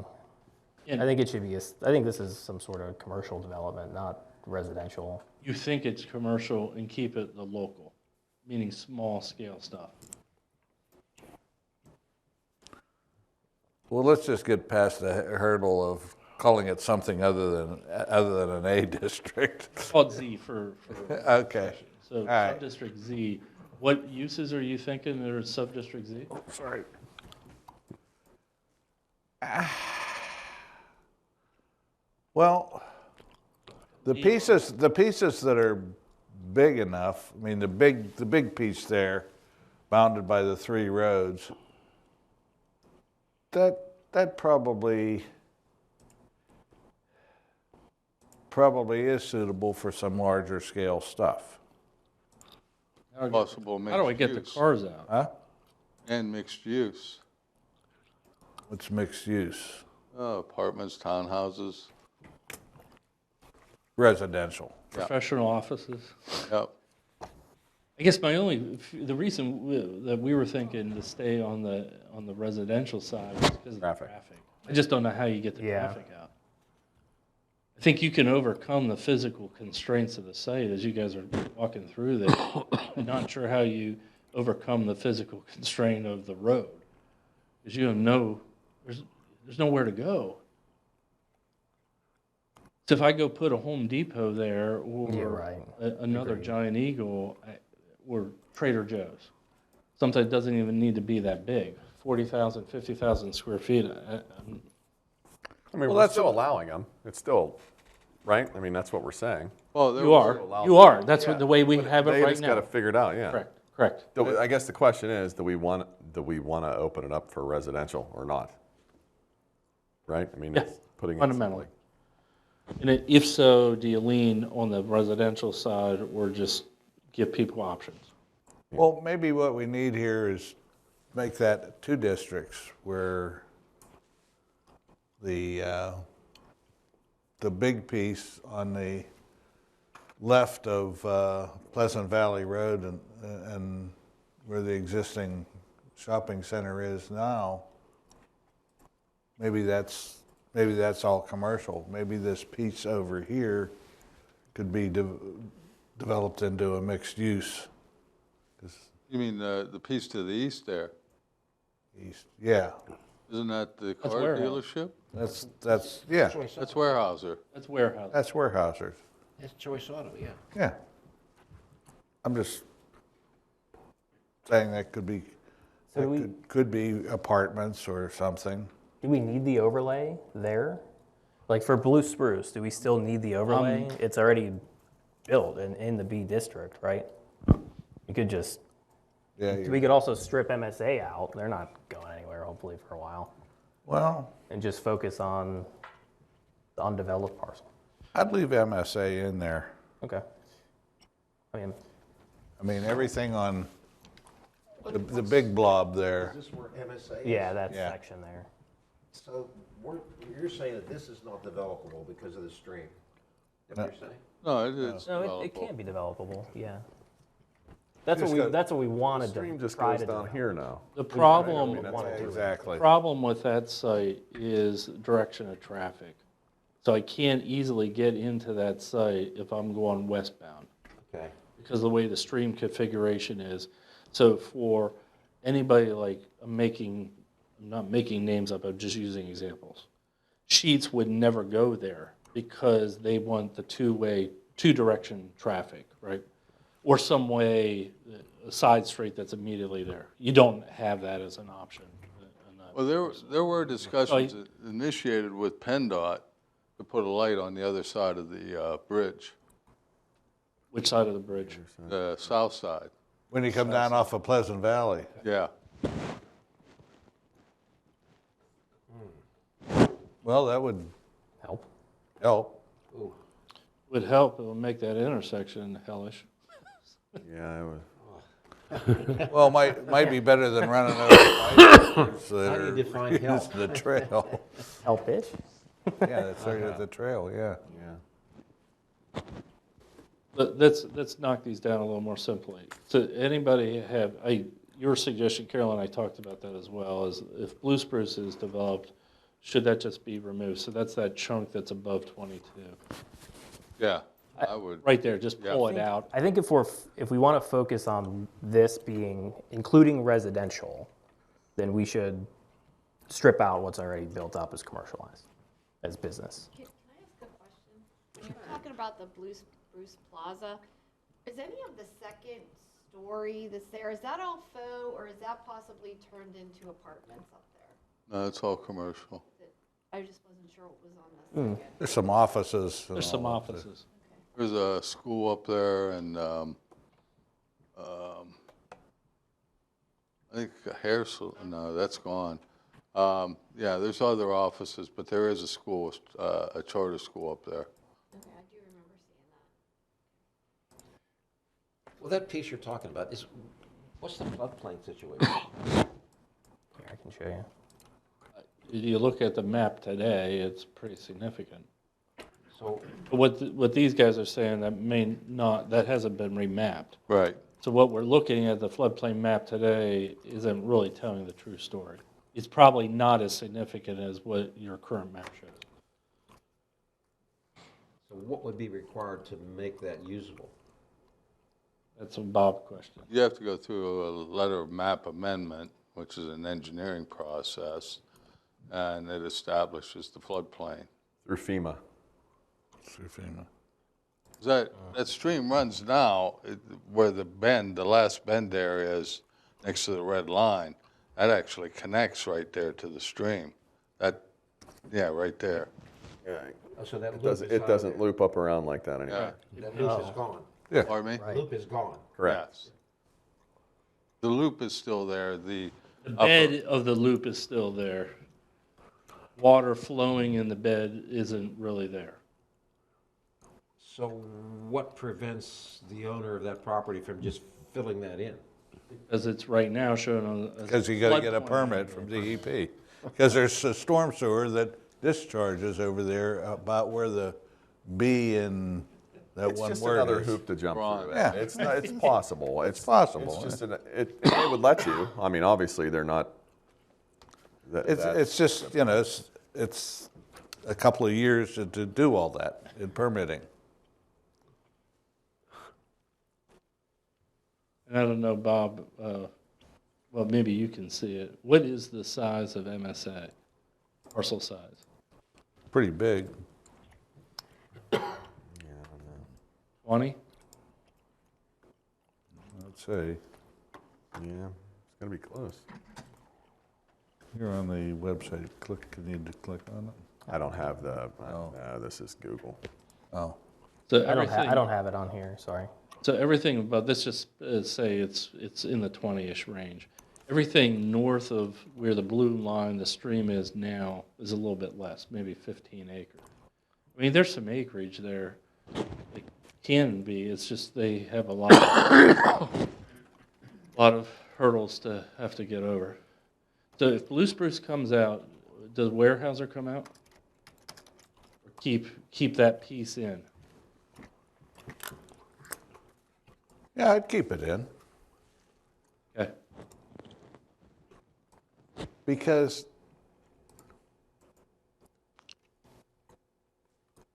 And- I think it should be, I think this is some sort of commercial development, not residential. You think it's commercial and keep it the local, meaning small scale stuff. Well, let's just get past the hurdle of calling it something other than an A district. It's called Z for Okay. so All right. sub-district Z. What uses are you thinking that are sub-district Z? Sorry. Well, the pieces that are big enough, I mean, the big piece there, bounded by the 3 roads, that probably is suitable for some larger scale stuff. Possible mixed use. How do I get the cars out? Huh? And mixed use. What's mixed use? Apartments, townhouses. Residential. Professional offices. Yep. I guess the reason that we were thinking to stay on the residential side was because of the Traffic. traffic. I just don't know how you get the Yeah. traffic out. I think you can overcome the physical constraints of the site as you guys are walking through there. I'm not sure how you overcome the physical constraint of the road. Because you don't know, there's nowhere to go. So if I go put a Home Depot there or Yeah, right. another Giant Eagle or Trader Joe's, something that doesn't even need to be that big, 40,000, 50,000 square feet, I mean, Well, we're that's still a- allowing them. It's still, right? I mean, that's what we're saying. Well, there you was- are. That's what the way we have it They right just got to now. figure it out, yeah. Correct. I guess the question is, do we want to open it up for residential or not? Right? I mean, Yeah, it's putting it fundamentally. simply. And if so, do you lean on the residential side or just give people options? Well, maybe what we need here is make that 2 districts where the big piece on the left of Pleasant Valley Road and where the existing shopping center is now, maybe that's all commercial. Maybe this piece over here could be developed into a mixed use. You mean the piece to the east there? Yeah, Isn't that the car warehouse. dealership? yeah, Choice That's Auto. Weyerhaeuser. That's warehouse. that's Weyerhaeuser's. That's Choice Auto, yeah. Yeah. I'm just saying that could be, So do we- could be apartments or something. Do we need the overlay there? Like for Blue Spruce, do we still need the overlay? It's already built in the B district, right? You could just, Yeah, we could also strip MSA out. They're not going anywhere, hopefully, for a while. well, And just focus on the undeveloped parcel. I'd leave MSA in there. Okay. I mean, Everything on the big blob there. Is this where MSA is? yeah, that Yeah. section there. So you're saying that this is not developable because of the stream? Is that what you're saying? No, it's No, it developable. can be developable, yeah. That's Just what we The wanted stream to just try goes to down do. here now. The problem, Exactly. problem with that site is direction of traffic. So I can't easily get into that site if I'm going westbound Okay. because of the way the stream configuration is. So for anybody like, I'm not making names up, I'm just using examples. Sheets would never go there because they want the two-direction traffic, right? Or some way, a side street that's immediately there. You don't have that as an option. Well, there were discussions initiated with PennDOT to put a light on the other side of the bridge, Which side of the bridge? the south side. When you come down off of Pleasant Valley. Yeah. Well, that would Help. help. Would help, it would make that intersection hellish. Yeah, it was. Well, might be better than running over bikers that How do you are define help? using the trail. Help-ish? Yeah, that's right at the trail, yeah. Yeah. Let's knock these down a little more simply. So anybody have, your suggestion, Carol and I talked about that as well, is if Blue Spruce is developed, should that just be removed? So that's that chunk that's above 22. Yeah, I would. Right there, just pull it out. I think if we want to focus on this being, including residential, then we should strip out what's already built up as commercialized, as business. Can I ask a question? When you're talking about the Blue Spruce Plaza, is any of the second story that's there, is that all faux, or is that possibly turned into apartments up there? No, it's all commercial. I just wasn't sure what was on the second. There's some offices. and There's some all that. offices. There's a school up there and I think a hair salon, no, that's gone. Yeah, there's other offices, but there is a school, a charter school up there. Okay, I do remember seeing that. Well, that piece you're talking about is, what's the floodplain situation? Here, I can show you. you look at the map today, it's pretty significant. So, But what these guys are saying, that hasn't been remapped. Right. So what we're looking at, the floodplain map today, isn't really telling the true story. It's probably not as significant as what your current map shows. so what would be required to make that usable? That's a Bob question. You have to go through a letter of map amendment, which is an engineering process, and it establishes the floodplain. Through FEMA. Through FEMA. That stream runs now, where the last bend area is next to the red line, that actually connects right there to the stream. Right there. Yeah. Oh, so that It loop doesn't, is it out doesn't there. loop up around like that anymore. That loop is gone. Pardon me? Loop is gone. Correct. Yes. The loop is still there, The bed of the loop is still there. Water flowing in the bed isn't really there. So what prevents the owner of that property from just filling that in? Because it's right now shown on. as Because you gotta get a floodplain. permit from DEP. Because there's a storm sewer that discharges over there about where the B in that It's one just word another is. hoop to jump Ron. through. Yeah. It's not, it's possible. It's possible, It's just they would let you. I mean, obviously they're not. It's just, it's a couple of years to do all that in permitting. And I don't know, Bob, well, maybe you can see it. What is the size of MSA, parcel size? Pretty big. 20? I'd say. Yeah, it's gonna be close. You're on the website. You need to click on it. I don't have the. Oh. This is Google. Oh, So I don't, everything, I don't have it on here, sorry. So everything about this, just say it's in the 20-ish range. Everything north of where the blue line, the stream is now, is a little bit less, maybe 15 acres. I mean, there's some acreage there. It can be, it's just they have a lot of hurdles to have to get over. So if Blue Spruce comes out, does Weyerhaeuser come out? Or keep that piece in? yeah, I'd keep it in. Okay. Because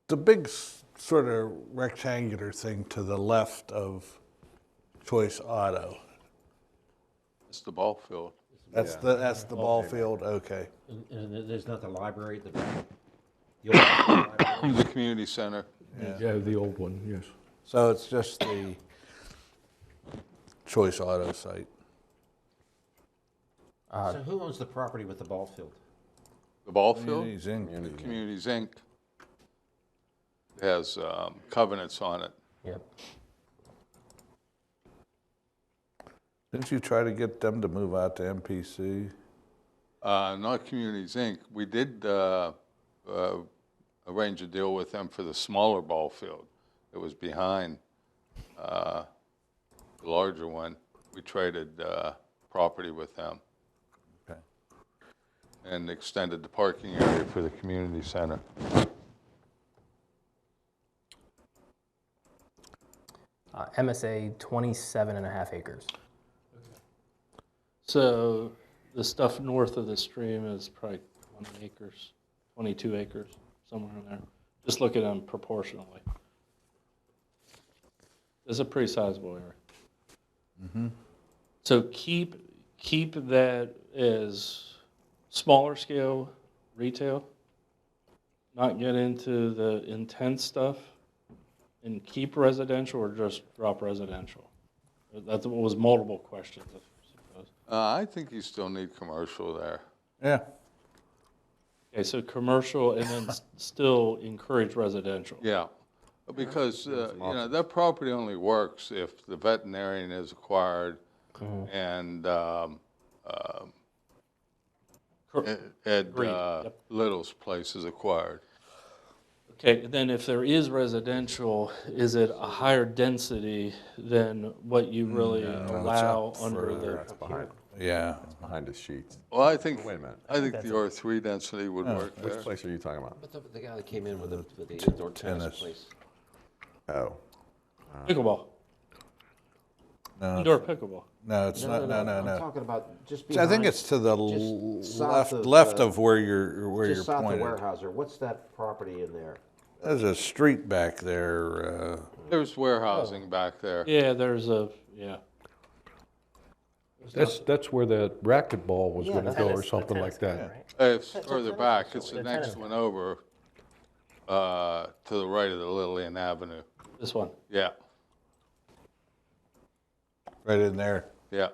the big sort of rectangular thing to the left of Choice Auto, It's the ball field. that's the ball field, okay. And there's not the library at the back? The old library? The community center. Yeah, the old one, yes. So it's just the Choice Auto site. So who owns the property with the ball field? The ball field? Communities Inc. Communities Inc. has covenants on it. Yep. Didn't you try to get them to move out to MPC? Not Communities Inc. We did arrange a deal with them for the smaller ball field. It was behind the larger one. We traded property with them Okay. and extended the parking area for the community center. MSA 27.5 acres. So the stuff north of the stream is probably 20 acres, 22 acres, somewhere in there. Just look at them proportionally. It's a pretty sizable area. So keep that as smaller scale retail, not get into the intense stuff, and keep residential or just drop residential? That was multiple questions, I suppose. I think you still need commercial there. Yeah. Okay, so commercial and then still encourage residential. Yeah, because, that property only works if the veterinarian is acquired and Ed Agreed, yep. Little's place is acquired. Okay, then if there is residential, is it a higher density than what you really allow it's up under further. the? That's behind. Yeah. behind the sheets. Well, I think, Wait a minute. I think the R3 density would work Which there. place are you talking about? But the guy that came in with the indoor tennis Tennis. place. Oh, Pickleball, No, indoor pickleball. no, it's not, no, I'm no. talking about just I think behind. it's to the just south left, of, left uh, of where you're Just south of pointed. Weyerhaeuser. What's that property in there? There's a street back there, There's warehousing back there. Yeah, there's a, yeah. That's where the racquetball was Yeah, gonna that's- go or something like that. Right? It's further back. It's the The next tennis one over, to the right of the Lillian Avenue. This one. Yeah, right in there. yeah.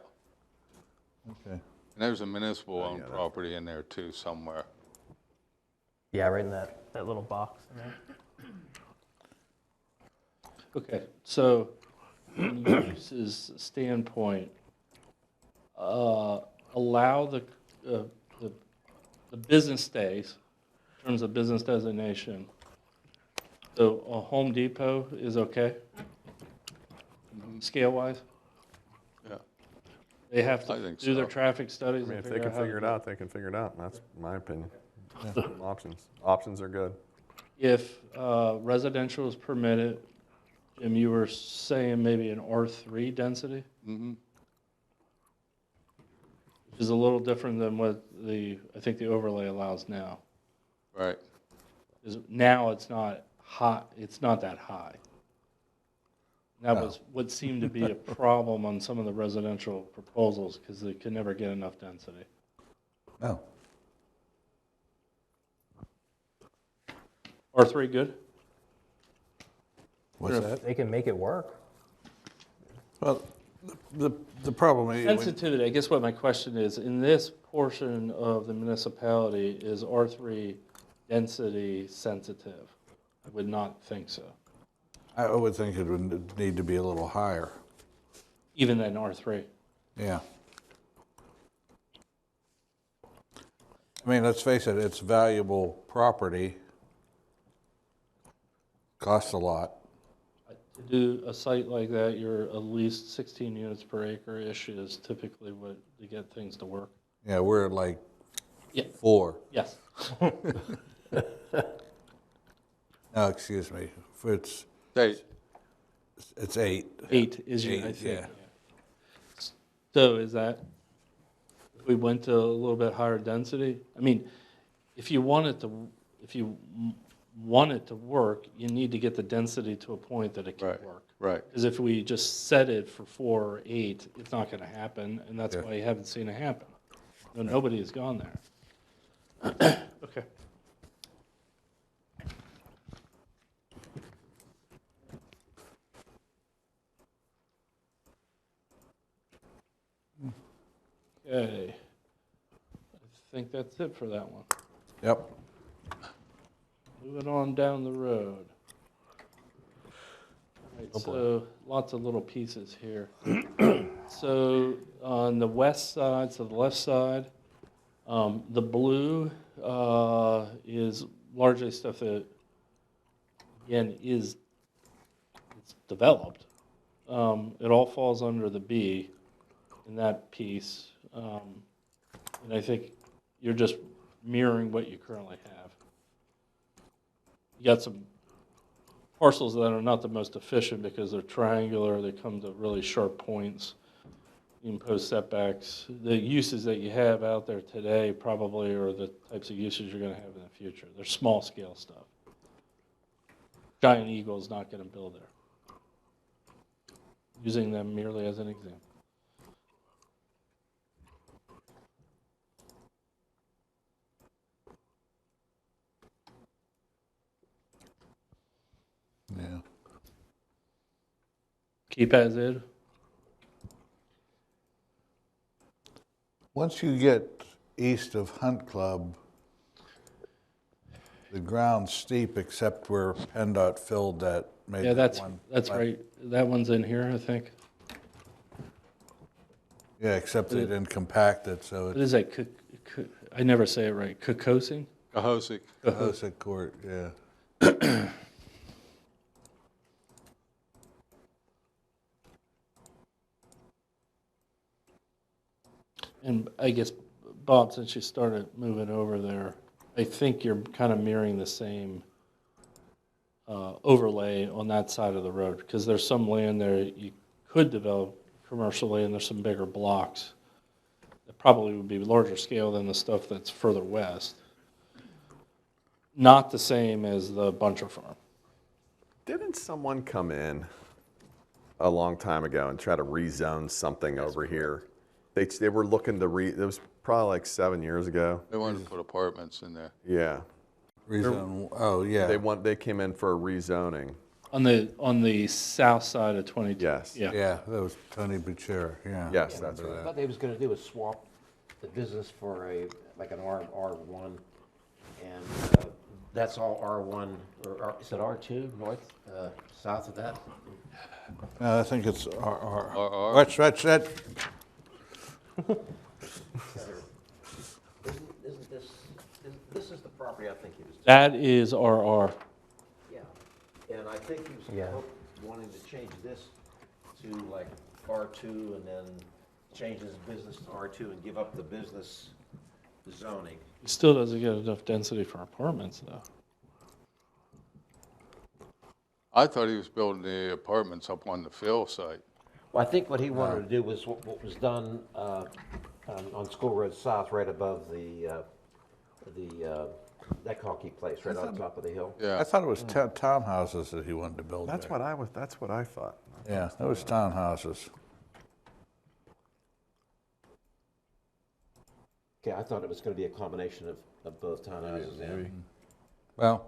Okay. And there's a municipal owned property in there too somewhere. Yeah, right in that little box in there. Okay, so from the uses standpoint, allow the business days, in terms of business designation. So a Home Depot is okay, scale-wise? Yeah. They have I to think do their so. traffic studies I mean, and if they can how figure it to- out, they can figure it out. That's my opinion. Options are good. If residential is permitted, Jim, you were saying maybe an R3 density? Mm-hmm. Which is a little different than what I think the overlay allows now. Right. Is now it's not hot, it's not that high. That was what seemed to be a problem on some of the residential proposals, because they could never get enough density. No. R3 good? What's that? They can make it work. Well, the problem is, Sensitivity, I guess what my question is, in this portion of the municipality, is R3 density sensitive? I would not think so, I would think it would need to be a little higher. even than R3. Yeah. I mean, let's face it, it's valuable property. Costs a lot. To do a site like that, you're at least 16 units per acre-ish is typically what, to get things to work. Yeah, we're at like Yeah. 4. Yes. No, excuse me. It's They, 8. 8 is your, I 8, think. yeah. So is that, if we went to a little bit higher density? I mean, if you want it to work, you need to get the density to a point that it can Right. work. right. Because if we just set it for 4 or 8, it's not going to happen, and that's Yeah. why you haven't seen it happen. No, nobody has gone there. Okay. Okay. I think that's it for that one. Yep. Moving on down the road. Right, so lots of little pieces here. So on the west side, so the left side, the blue is largely stuff that, again, it's developed. It all falls under the B in that piece. And I think you're just mirroring what you currently have. You got some parcels that are not the most efficient because they're triangular, they come to really sharp points, you impose setbacks. The uses that you have out there today probably are the types of uses you're gonna have in the future. They're small scale stuff. Giant Eagle's not gonna build there. Using them merely as an example. Yeah. Keep as is. Once you get east of Hunt Club, the ground's steep except where PennDOT filled that maybe Yeah, that's one. right. That one's in here, I think. Yeah, except they didn't compact it, so What it's is that? I never say it right. Kokosing? Cahossic. Cohasset Court, yeah. And I guess, Bob, since you started moving over there, I think you're kind of mirroring the same overlay on that side of the road, because there's some land there you could develop commercially, and there's some bigger blocks that probably would be larger scale than the stuff that's further west. Not the same as the Buncher Farm. Didn't someone come in a long time ago and try to rezone something over here? They were looking to it was probably like 7 years ago. They wanted to put apartments in there. Yeah. Rezone, oh, yeah. They came in for a rezoning. On the south side of 22. Yes. Yeah. Yeah, that was Tony Buchera, yeah. Yes, that's What right. they was gonna do was swap the business for like an R1, and that's all R1, or is it R2, north, south of that? I think it's RR. Watch that. Isn't this is the property I think he was. That is RR. Yeah, and I think he was Yeah. wanting to change this to like R2 and then change his business to R2 and give up the business zoning. It still doesn't get enough density for apartments, though. I thought he was building the apartments up on the Phil site. Well, I think what he wanted to do was what was done on School Road South, right above the that Conkey place, right on top of the hill. Yeah. I thought it was townhouses that he wanted to build That's there. that's what I thought. Yeah, it was townhouses. Okay, I thought it was gonna be a combination of both townhouses and. Well,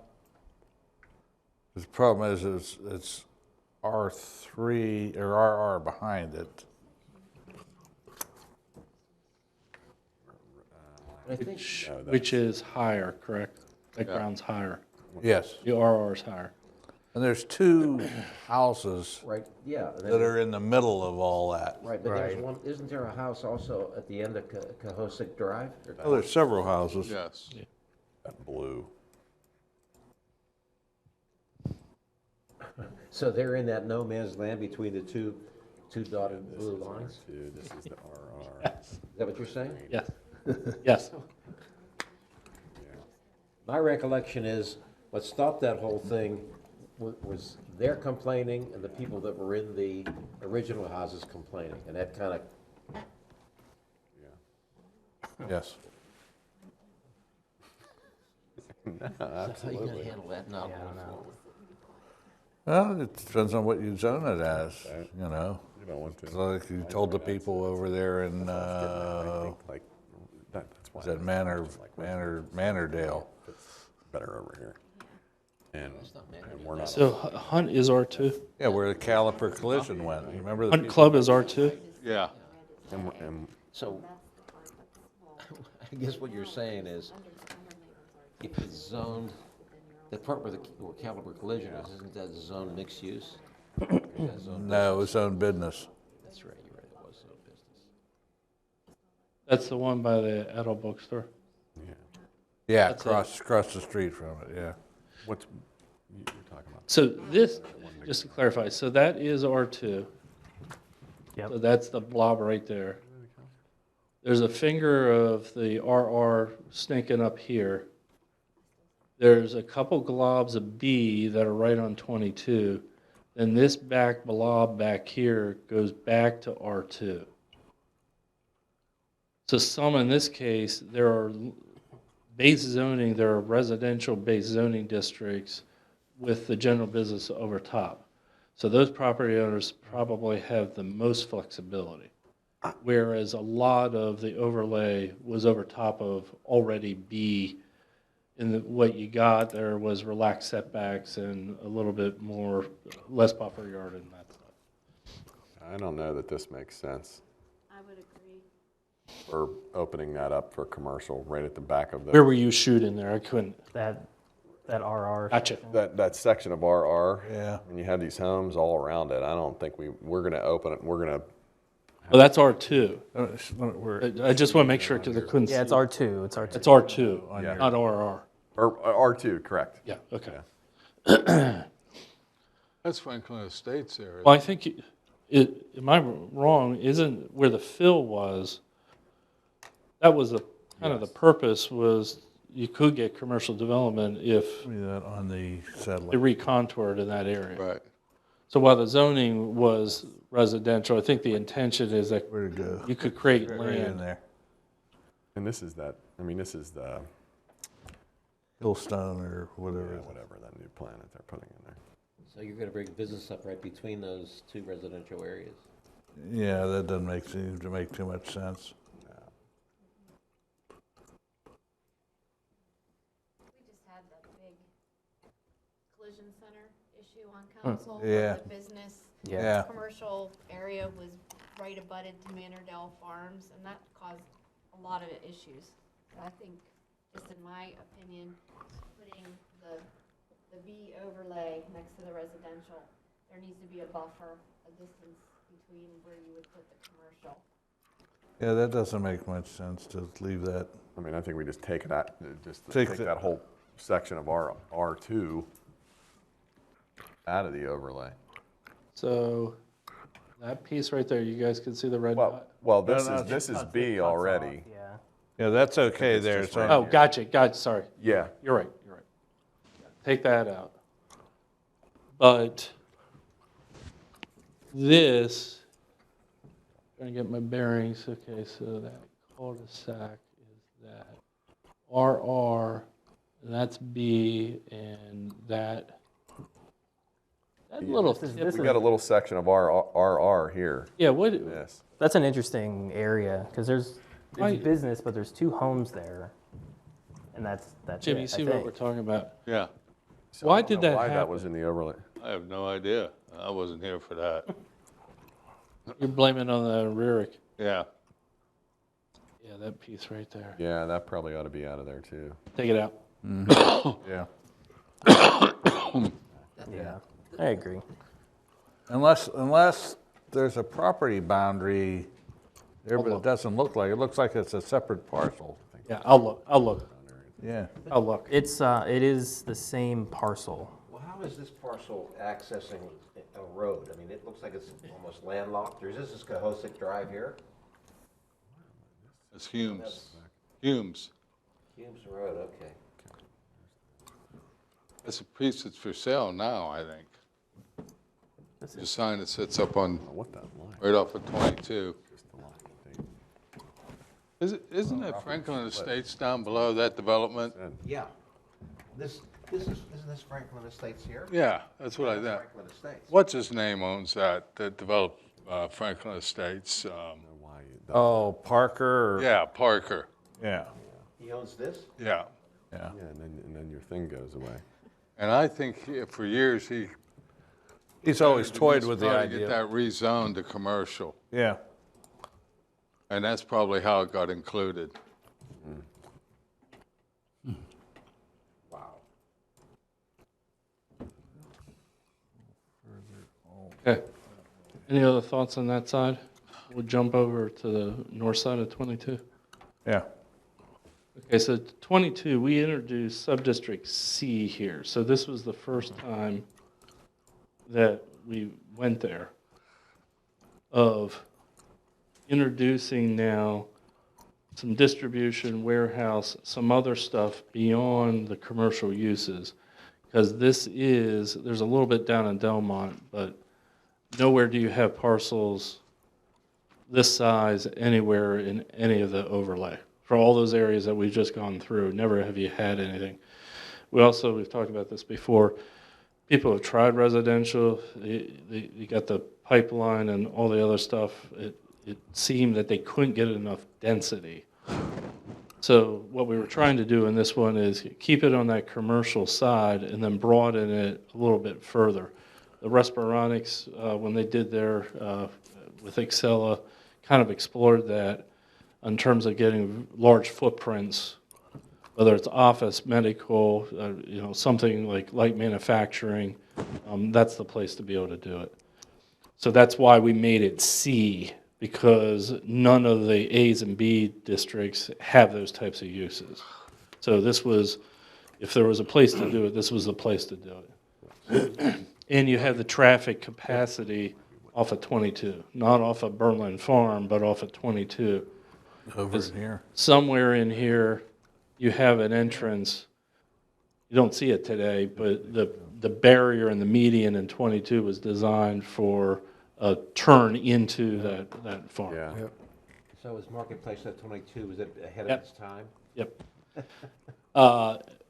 the problem is it's R3 or RR behind it. I think, Which is higher, correct? That ground's higher. Yes, The RR is higher. and there's two houses right, yeah. and then- that are in the middle of all that. Right, but there's one, isn't there a house also at the end of Cohosic Drive? Oh, there's several houses. Yes. That blue. So they're in that no man's land between the two dotted blue lines? Dude, this is the RR. Is that what you're saying? Yes. Yes. My recollection is, what stopped that whole thing was their complaining and the people that were in the original houses complaining, and that kind of, Yes. that's how you gotta handle that now going forward. Well, it depends on what you zone it as, you know. You don't want It's to. like you told the people over there in, Like, that's why. is that Mannerdale. Better over here. And we're not. So Hunt is R2? Yeah, where the caliper collision went. You remember the Hunt people? Club is R2? Yeah. And So, I guess what you're saying is, if it's zoned, the part where where Caliber Collision is, isn't that zoned mixed use? Or is that zoned No, it's own business. That's right, you're right, it was zoned business. That's the one by the adult bookstore? Yeah, That's across the street from it, yeah. what's you're talking about? So this, just to clarify, so that is R2. Yep. So that's the blob right there. There's a finger of the RR snaking up here. There's a couple globs of B that are right on 22. Then this back blob back here goes back to R2. So some, in this case, there are base zoning, there are residential base zoning districts with the general business over top. So those property owners probably have the most flexibility. Whereas a lot of the overlay was over top of already B. And what you got there was relaxed setbacks and a little bit more, less buffer yard and that stuff. I don't know that this makes sense. I would agree. For opening that up for commercial right at the back of Where the, were you shooting there? I couldn't. That RR. Gotcha. that section of RR. Yeah. And you have these homes all around it. I don't think we're gonna open it, we're gonna, Well, that's R2. We're- I just want to make sure because I couldn't see. Yeah, it's R2. It's R2. It's R2, Yeah. not RR. or R2, correct. Yeah, okay. That's Franklin Estates area. Well, I think, am I wrong, isn't where the fill was, That was kind of the purpose, was you could get commercial development if Give me that on the they satellite. recontoured in that area. Right. So while the zoning was residential, I think the intention is that Where'd it go? you could create Right in land. there. And this is that, I mean, this is the, Hillstone or whatever. whatever, that new plan that they're putting in there. So you're gonna bring business up right between those two residential areas? Yeah, that doesn't seem to make too much sense. We just had the big collision center issue on council. where Yeah. The business, Yeah. commercial area was right abutted to Manordale Farms, and that caused a lot of issues. So I think, just in my opinion, putting the B overlay next to the residential, there needs to be a buffer, a distance between where you would put the commercial. Yeah, that doesn't make much sense to leave that. I mean, I think we just take it out, just Take take the- that whole section of our R2 out of the overlay. So that piece right there, you guys can see the red dot? Well, No, this no, is, this is B already. Yeah. Yeah, that's okay it's there. just So right Oh, gotcha, sorry. Yeah, You're right. Take that out. But this, trying to get my bearings, okay, so that cul-de-sac is that RR, and that's B, and that little This is- tip, this we got a little section of RR here, yeah, what, yes. That's an interesting area, because there's Right. business, but there's 2 homes there. And that's Jim, it, you I see what think. we're taling about? Yeah, So Why I don't did know that Why that happen? was in the overlay. I have no idea. I wasn't here for that. You're blaming on the Rurick. Yeah. Yeah, that piece right there. Yeah, that probably ought to be out of there too. Take it out. yeah, Yeah, I agree. unless there's a property boundary there, but it doesn't look like it. It looks like it's a separate parcel. Yeah, I'll look. Yeah. It is the same parcel. Well, how is this parcel accessing a road? I mean, it looks like it's almost landlocked. This is Cohosic Drive here. It's Humes. Humes. Humes Road, okay. It's a piece that's for sale now, I think. This The is, sign that sits up on, What that line? right off of 22. Just the line. Isn't that Franklin Estates down below that development? Yeah. Isn't this Franklin Estates here? Yeah, that's what I thought. Franklin Estates. What's his name owns that developed Franklin Estates? Why you- Oh, Parker. Or, Yeah, Parker. Yeah. He owns this? Yeah. Yeah. Yeah, and then your thing goes away. And I think for years He's always toyed with the tried to get idea. that rezoned to commercial. Yeah. And that's probably how it got included. Wow. Okay. Any other thoughts on that side? We'll jump over to the north side of 22. Yeah. Okay, so 22, we introduced Subdistrict C here. So this was the first time that we went there of introducing now some distribution, warehouse, some other stuff beyond the commercial uses. Because there's a little bit down in Delmont, but nowhere do you have parcels this size anywhere in any of the overlay. For all those areas that we've just gone through, never have you had anything. We've talked about this before, people have tried residential, you got the pipeline and all the other stuff, it seemed that they couldn't get enough density. So what we were trying to do in this one is keep it on that commercial side and then broaden it a little bit further. The Respironics, when they did their, with Excella, kind of explored that in terms of getting large footprints, whether it's office, medical, something like light manufacturing, that's the place to be able to do it. So that's why we made it C, because none of the A's and B districts have those types of uses. So this was, if there was a place to do it, this was the place to do it. And you have the traffic capacity off of 22, not off of Berlin Farm, but off of 22. Over in here. somewhere in here, you have an entrance. You don't see it today, but the barrier and the median in 22 was designed for a turn into that farm. Yeah. So was Marketplace at 22, was it ahead of Yep. its time? Yep.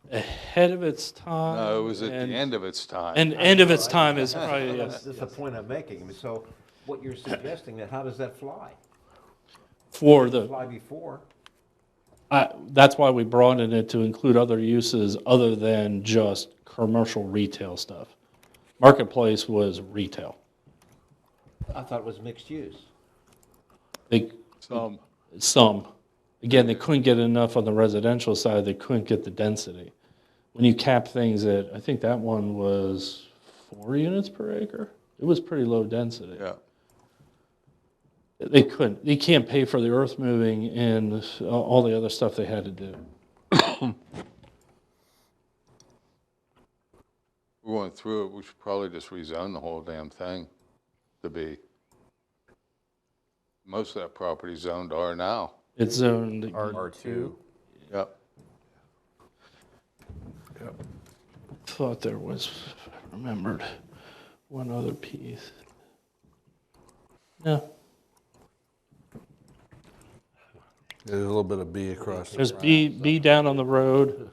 Ahead of its time. No, it was at the and- end of its time. And end of its time is probably, yes. That's the point I'm making. I mean, so what you're suggesting, that how does that fly? For the, Fly before? that's why we broadened it to include other uses other than just commercial retail stuff. Marketplace was retail. I thought it was mixed use. They, Some, again, they couldn't get enough on the residential side, they couldn't get the density. When you cap things at, I think that one was 4 units per acre, it was pretty low density. yeah. They couldn't, they can't pay for the earth moving and all the other stuff they had to do. We're going through it, we should probably just rezone the whole damn thing to be. Most of that property zoned R now. It's zoned. R2. Yep. Thought there was, if I remembered, one other piece. No, There's a little bit of B across the there's front. B down on the road,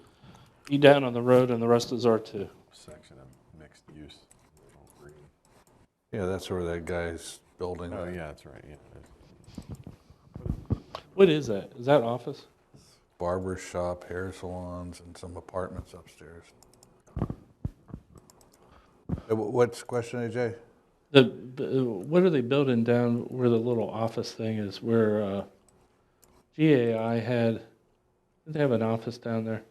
B down on the road, and the rest is R2. Section of mixed use. Yeah, that's where that guy's building. Oh, yeah, that's right. Yeah. What is that? Is that office? Barber shop, hair salons, and some apartments upstairs. What's the question, AJ? What are they building down where the little office thing is, where GAI had, did they have an office down there?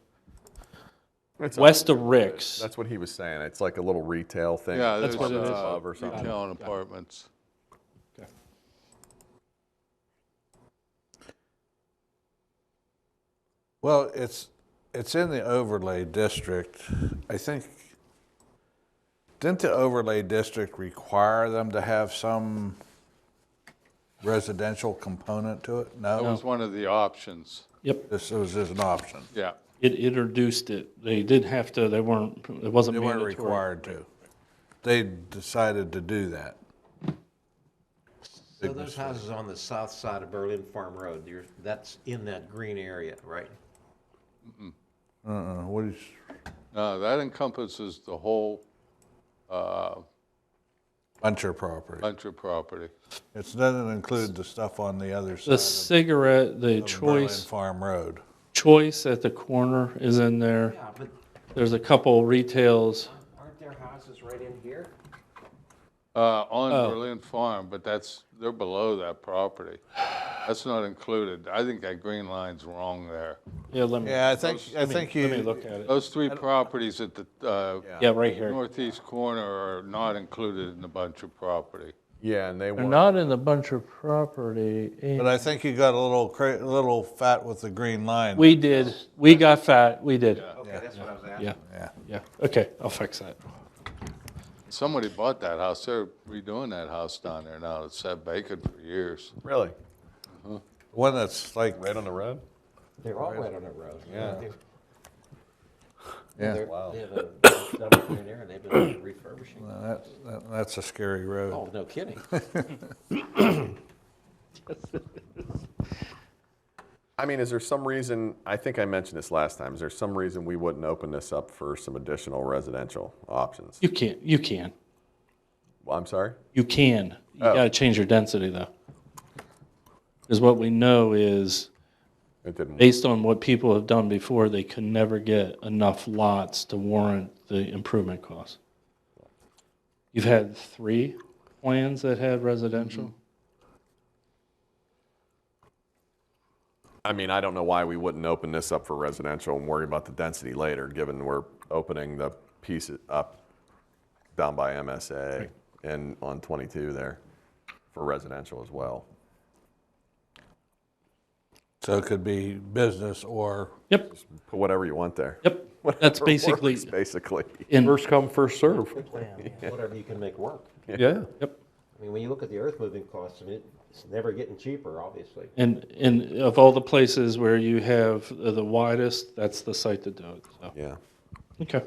It's West of Rick's. That's what he was saying. It's like a little retail thing. Yeah, That's there's what it is. Above or something. retail and apartments. Well, it's in the overlay district. I think, didn't the overlay district require them to have some residential component to it? That No? was one of the options, Yep, This was just an option. yeah. it introduced it. They didn't have to, they weren't, it wasn't They weren't mandatory. required to. They decided to do that. So those houses on the south side of Berlin Farm Road, that's in that green area, right? What is, No, that encompasses the whole bunch of property? bunch of property. It doesn't include the stuff on the other The side cigarette, the of Berlin choice Farm Road. at the corner is in there. Yeah, but There's a couple retails. aren't there houses right in here? On Oh. Berlin Farm, but they're below that property. That's not included. I think that green line's wrong there. Yeah, let me, Yeah, I let think me you, look at it. Those three properties at the Yeah, right here. northeast corner are not included in the bunch of property. Yeah, and they They're were. not in the bunch of property. but I think you got a little fat with the green line. We did, we got fat, we did. Okay, that's what I was asking. Yeah, Yeah. yeah, okay, I'll fix that. Somebody bought that house. They're redoing that house down there now. It's sat vacant for years. Really? One that's like, Right on the road? They're all right on that road. Yeah. yeah, They have a double in there and they've been refurbishing. that's a scary road. Oh, no kidding. I mean, is there some reason, I think I mentioned this last time, is there some reason we wouldn't open this up for some additional residential options? You can, Well, I'm sorry? you can. You Oh. gotta change your density though. Because what we know is, It didn't. based on what people have done before, they could never get enough lots to warrant the improvement costs. You've had 3 plans that had residential? I mean, I don't know why we wouldn't open this up for residential and worry about the density later, given we're opening the piece up down by MSA and on 22 there for residential as well. So it could be business or, Yep, Put whatever you want there. yep. That's Whatever basically, works, basically. in, First come, first serve. Whatever you can make work. Yeah. yep. I mean, when you look at the earth moving costs, I mean, it's never getting cheaper, obviously. And of all the places where you have the widest, that's the site to do it, so. Yeah. Okay.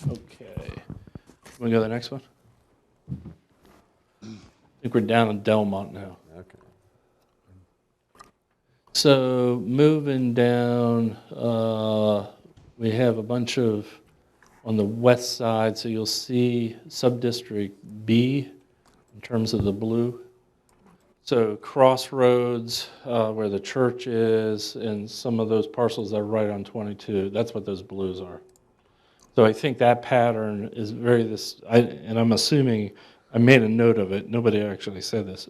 Okay. Want to go to the next one? I think we're down in Delmont now. Okay. So moving down, we have a bunch of, on the west side, so you'll see sub-district B in terms of the blue. So Crossroads, where the church is, and some of those parcels that are right on 22, that's what those blues are. So I think that pattern is very and I'm assuming, I made a note of it, nobody actually said this.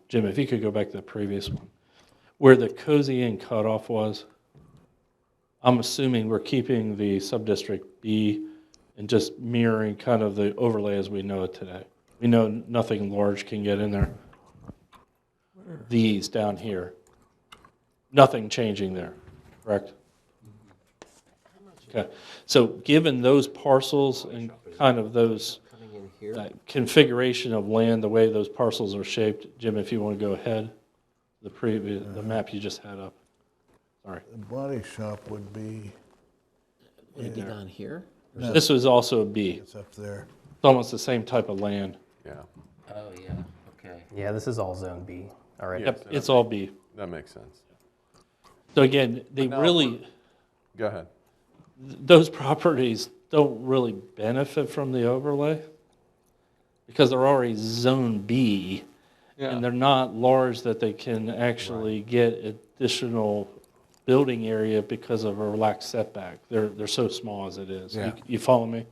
Jim, if you could go back to the previous one. Where the Cozy Inn cutoff was, I'm assuming we're keeping the sub-district B and just mirroring kind of the overlay as we know it today. We know nothing large can get in there. These down here, nothing changing there, correct? Okay, so given those parcels and kind of those, Coming in here, that configuration of land, the way those parcels are shaped, Jim, if you want to go ahead, the map you just had up. Sorry. The body shop would be, would it be down here? This was also a B. it's up there. It's almost the same type of land. Yeah. Oh, yeah, okay. Yeah, this is all Zone B already. Yep, it's all B. That makes sense. So again, they now- really, Go ahead. those properties don't really benefit from the overlay because they're already Zone B. And they're not large that they can actually get additional building area because of a relaxed setback. They're so small as it is. Yeah. You follow me?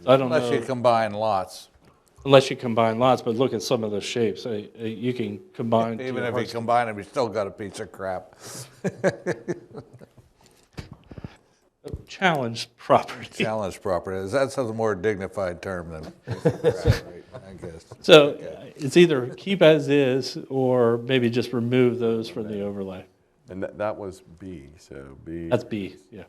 I don't Unless you know, combine lots. unless you combine lots, but look at some of the shapes. You can combine. to Even your if you heart's- combine them, you still got a piece of crap. Challenged property. Challenge property, that's a more dignified term than, I guess. So it's either keep as is or maybe just remove those from the overlay. And that was B, so B. That's B, yeah.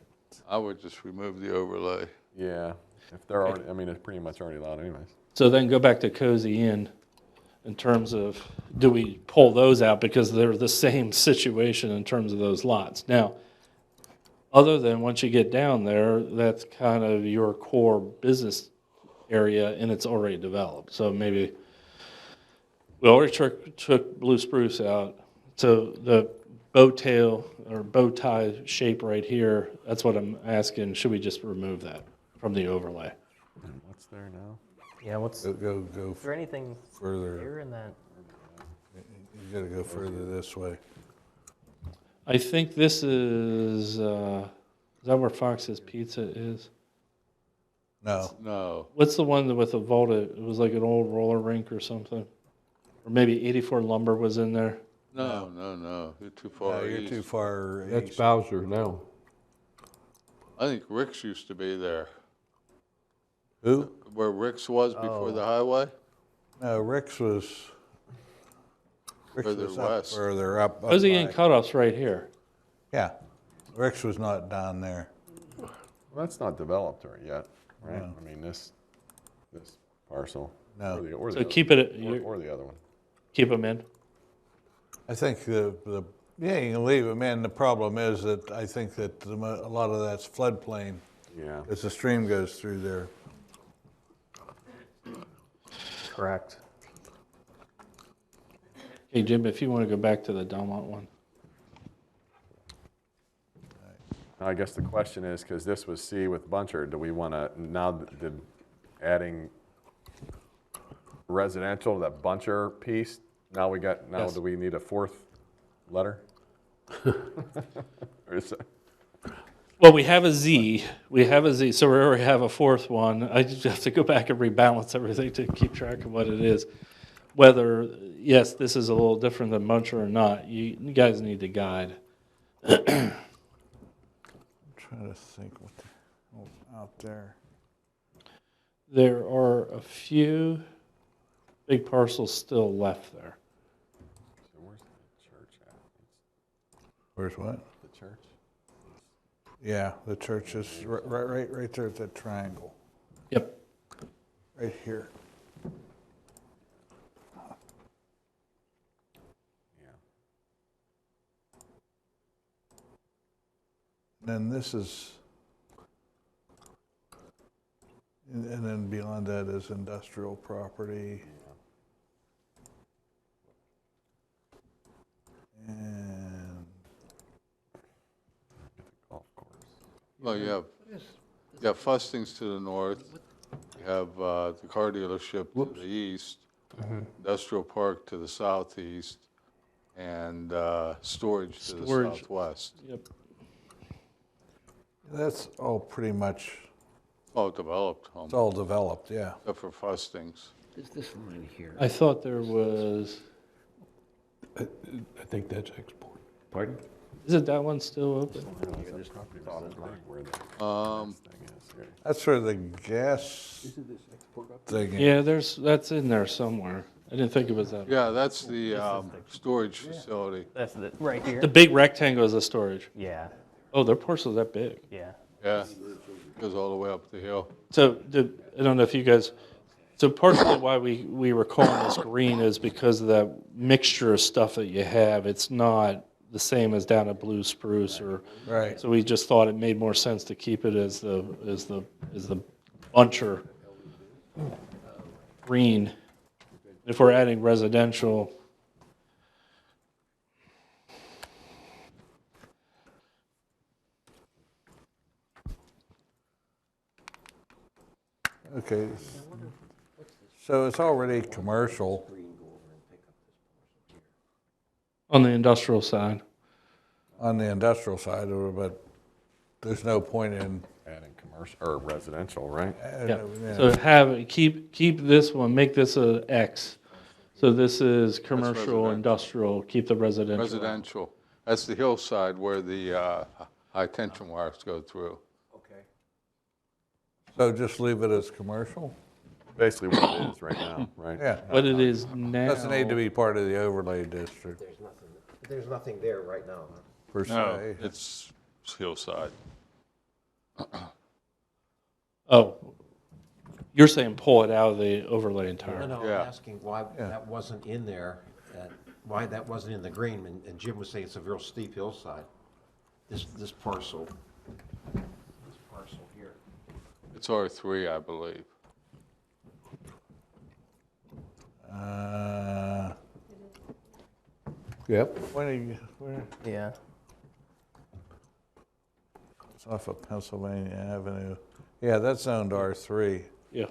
I would just remove the overlay. Yeah, if they're already, I mean, it's pretty much already allowed anyways. So then go back to Cozy Inn in terms of, do we pull those out because they're the same situation in terms of those lots? Now, other than once you get down there, that's kind of your core business area and it's already developed. So maybe, we already took blue spruce out. So the bow tail or bow tie shape right here, that's what I'm asking, should we just remove that from the overlay? And what's there now? Yeah, what's, Go is there anything further, here in that? you gotta go further this way. I think this is that where Fox's Pizza is? No, No, What's the one with the Volta? It was like an old roller rink or something? Or maybe 84 Lumber was in there? no, you're too far no, you're east. too far That's east. Bowser now. I think Rick's used to be there. Who? Where Rick's was before the highway? No, Rick's was Further up west. further up. Cozy Inn by- Cutoff's right here. Yeah, Rick's was not down there. Well, that's not developed or yet, right? I mean, this parcel. No. Or the So other- keep it, or the other one. keep them in. I think yeah, you can leave them in. The problem is that I think that a lot of that's floodplain, Yeah. as the stream goes through there. Correct. Hey, Jim, if you want to go back to the Delmont one. I guess the question is, because this was C with Buncher, do we want to, now did adding residential, that Buncher piece, now Yes. do we need a fourth letter? Or is it- Well, we have a Z. We have a Z, so we already have a fourth one. I just have to go back and rebalance everything to keep track of what it is. Whether, yes, this is a little different than Muncher or not, you guys need to guide. I'm trying to think what's out there. There are a few big parcels still left there. So where's the church at? Where's what? The church? Yeah, the church is right there at that triangle, Yep. right here. Then this is, and then beyond that is industrial property. And Golf course. Well, you have Fustings to the north, you have the car dealership to the east, industrial park to the southeast, and storage to the Storage. southwest. Yep. that's all pretty much, All developed, it's all developed, yeah. except for Fustings. There's this line here. I thought there was, I think that's export. Pardon? isn't that one still open? That's where the gas thing is. Yeah, that's in there somewhere. I didn't think it was that. Yeah, that's the storage facility. That's the, right here. The big rectangle is the storage. Yeah, Oh, their parcel's that big. yeah. Yeah, goes all the way up the hill. So I don't know if you guys, so partially why we were calling this green is because of that mixture of stuff that you have. It's not the same as down at Blue Spruce or. Right. So we just thought it made more sense to keep it as the buncher green. If we're adding residential, Okay. So it's already commercial. on the industrial side. On the industrial side, but there's no point in. Adding commercial, or residential, right? Yeah. So keep this one, make this a X. So this is commercial, residential. industrial, keep the residential. Residential, that's the hillside where the high tension wires go through. So just leave it as commercial? Basically what it is right now, right? Yeah. What it is now. Doesn't need to be part of the overlay district There's nothing there right now, huh? per No, se. it's hillside. Oh, you're saying pull it out of the overlay No, entirely. no, Yeah. I'm asking why that wasn't in there, why that wasn't in the green, and Jim was saying it's a real steep hillside. This parcel here. It's R3, I believe. Yep. Where? Yeah. It's off of Pennsylvania Avenue. Yeah, that's zoned R3. Yeah.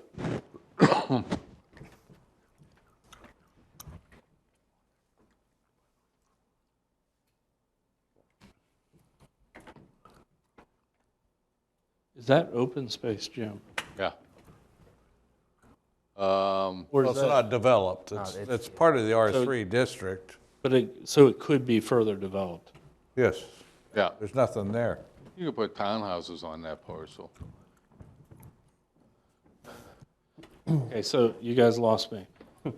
Is that open space, Jim? Yeah. Or Well, is it's that, not developed. It's part of the R3 district. but so it could be further developed. Yes, Yeah, there's nothing there. you could put townhouses on that parcel. Okay, so you guys lost me.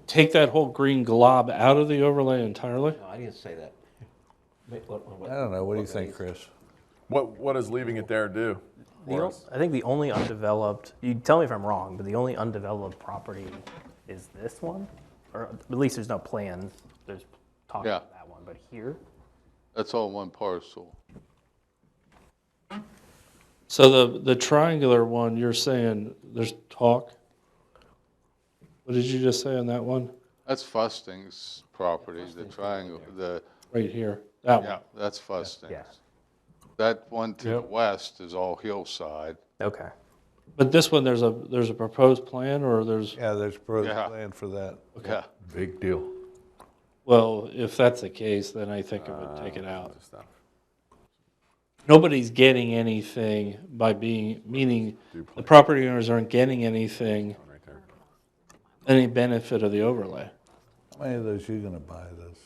Take that whole green glob out of the overlay entirely? No, I didn't say that. I don't know, what do you think, Chris? What does leaving it there do? I think the only undeveloped, you tell me if I'm wrong, but the only undeveloped property is this one? Or at least there's no plans, there's talk Yeah. about that one, but here? That's all one parcel. So the triangular one, you're saying there's talk? What did you just say on that one? That's Fusting's property, the triangle, Right here, that one? yeah, that's Fusting's. Yeah. That one to the west is all hillside. Okay. But this one, there's a proposed plan or there's, Yeah, there's pros Yeah. plan for that. Yeah, Big deal. well, if that's the case, then I think I would take it out. Stuff. Nobody's getting anything by meaning the property owners aren't getting anything, Right there. any benefit of the overlay. How many of those you gonna buy this?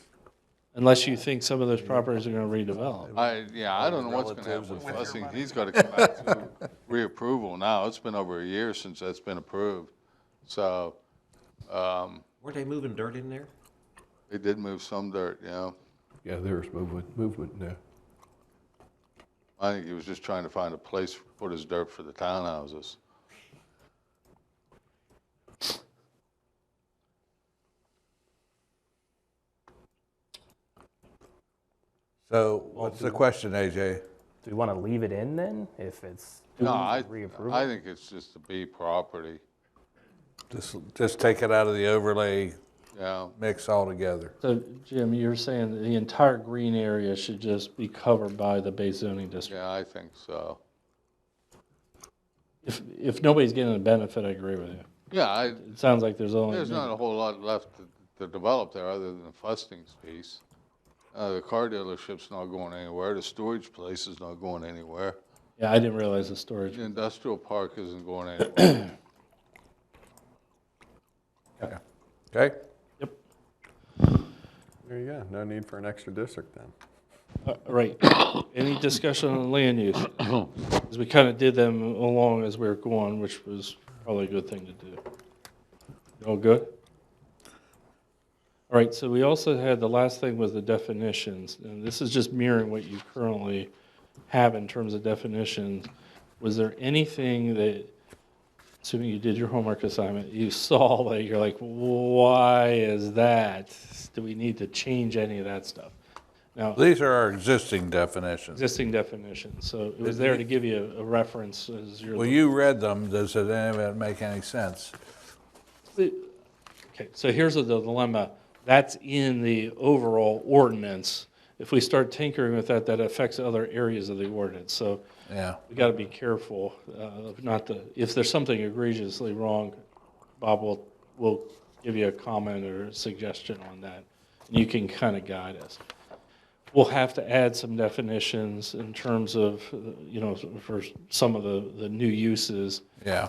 Unless you think some of those properties are gonna redevelop. I don't know what's gonna happen with Fusting. He's gotta come back to reapproval now. It's been over a year since that's been approved. So, Weren't they moving dirt in there? they did move some dirt, yeah. Yeah, there's movement there. I think he was just trying to find a place to put his dirt for the townhouses. So what's the question, AJ? Do we want to leave it in then, if it's No, I reapproval? think it's just a B property, Just take it out of the overlay yeah. mix altogether. So Jim, you're saying that the entire green area should just be covered by the base zoning district? Yeah, I think so. If nobody's getting a benefit, I agree with you. Yeah, It sounds like there's only. there's not a whole lot left to develop there other than the Fustings piece. The car dealership's not going anywhere, the storage place is not going anywhere, Yeah, I didn't realize the storage. the industrial park isn't going anywhere. Okay? Yep. There you go. No need for an extra district then. Right. Any discussion on land use? Because we kind of did them along as we were going, which was probably a good thing to do. All good? All right, so we also had, the last thing was the definitions. And this is just mirroring what you currently have in terms of definitions. Was there anything that, assuming you did your homework assignment, you saw that you're like, why is that? Do we need to change any of that stuff? Now, These are our existing definitions. existing definitions, so it was there to give you a reference as you're. Well, you read them. Does it any of it make any sense? Okay, so here's the dilemma. That's in the overall ordinance. If we start tinkering with that, that affects other areas of the ordinance. So Yeah. we got to be careful not to, if there's something egregiously wrong, Bob will give you a comment or a suggestion on that. And you can kind of guide us. We'll have to add some definitions in terms of, for some of the new uses. Yeah.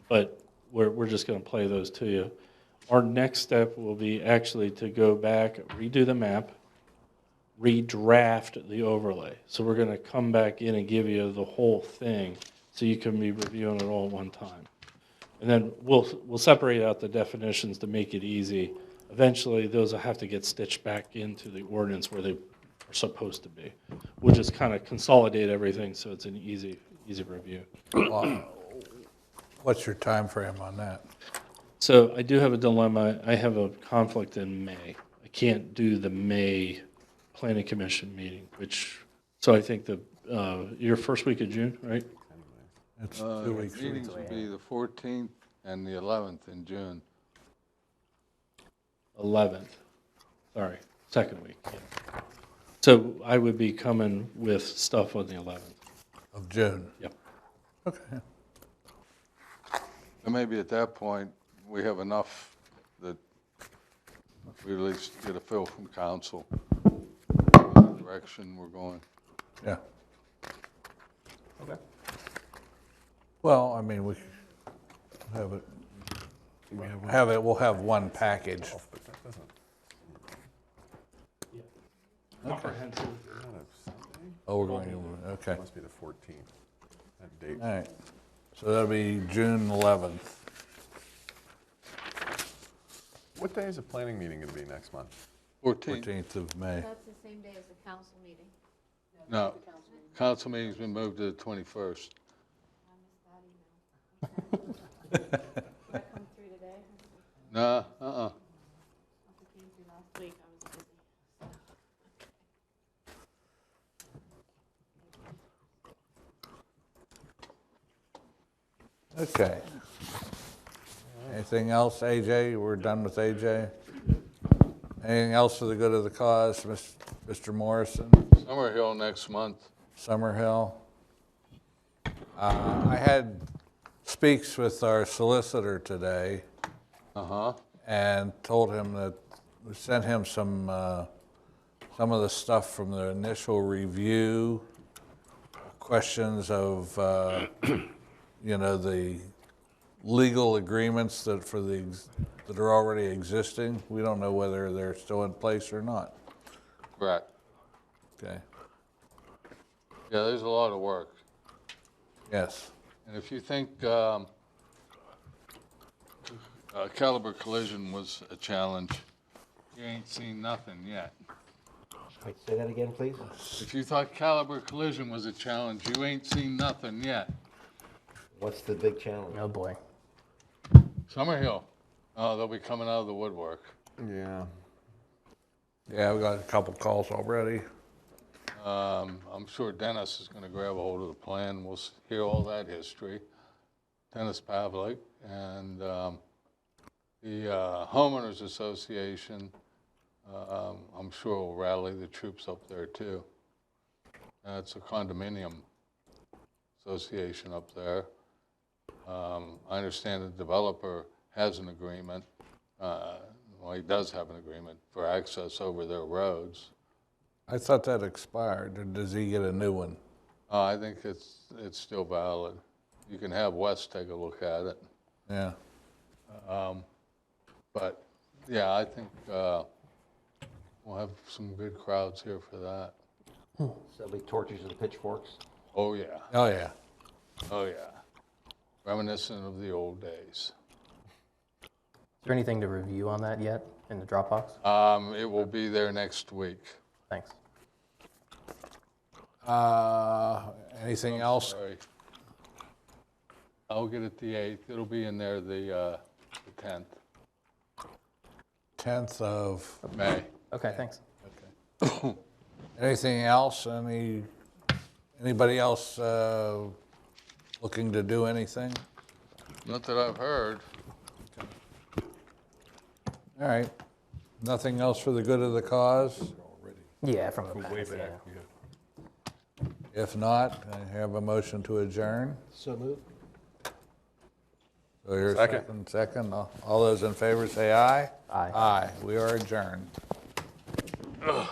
But we're just going to play those to you. Our next step will be actually to go back, redo the map, redraft the overlay. So we're going to come back in and give you the whole thing so you can be reviewing it all at one time. And then we'll separate out the definitions to make it easy. Eventually, those will have to get stitched back into the ordinance where they are supposed to be. We'll just kind of consolidate everything so it's an easy review. What's your time frame on that? So I do have a dilemma. I have a conflict in May. I can't do the May Planning Commission meeting, so I think your first week of June, right? It's 2 weeks. Meetings would be the 14th and the 11th in June. 11th. Sorry, second week. Yeah. So I would be coming with stuff on the 11th. Of June. Yep. Okay. And maybe at that point, we have enough that we at least get a feel from council, what direction we're going. Yeah. Okay. Well, I mean, we have it. We'll have one package. Comprehensive. Oh, we're going to, okay. Must be the 14th, that date. All right. So that'll be June 11th. What day is the planning meeting going to be next month? 14th, 14th of May. That's the same day as the council meeting. no, council meeting's been moved to the 21st. I missed that email. Did that come through today? No, If it came through last week, I was busy. Okay. Anything else, AJ? We're done with AJ? Anything else for the good of the cause, Mr. Morrison? Summerhill next month. Summerhill? I had speaks with our solicitor today Uh-huh. and told him that we sent him some of the stuff from the initial review, questions of, the legal agreements that are already existing. We don't know whether they're still in place or not. Correct. Okay. Yeah, there's a lot of work. Yes. And if you think caliber collision was a challenge, you ain't seen nothing yet. Wait, say that again, please? If you thought Caliber Collision was a challenge, you ain't seen nothing yet. What's the big challenge? Oh, boy. Summerhill, oh, they'll be coming out of the woodwork. Yeah. Yeah, we got a couple calls already. I'm sure Dennis is gonna grab a hold of the plan. We'll hear all that history. Dennis Pavlik and the homeowners association, I'm sure will rally the troops up there too. It's a condominium association up there. I understand the developer has an agreement. Well, he does have an agreement for access over their roads. I thought that expired, or does he get a new one? I think it's still valid. You can have Wes take a look at it. Yeah. But yeah, I think we'll have some good crowds here for that. So big torches and pitchforks? Oh yeah, Oh, yeah. oh yeah. Reminiscent of the old days. Is there anything to review on that yet in the Dropbox? It will be there next week. Thanks. Anything else? Sorry. I'll get it the 8th. It'll be in there the 10th 10th of, May. Okay, thanks. anything else? Anybody else looking to do anything? Not that I've heard. All right. Nothing else for the good of the cause? Yeah, from the past, yeah. If not, I have a motion to adjourn. So moved. So here's Second. second. All those in favor say aye. Aye. Aye. We are adjourned. Ugh.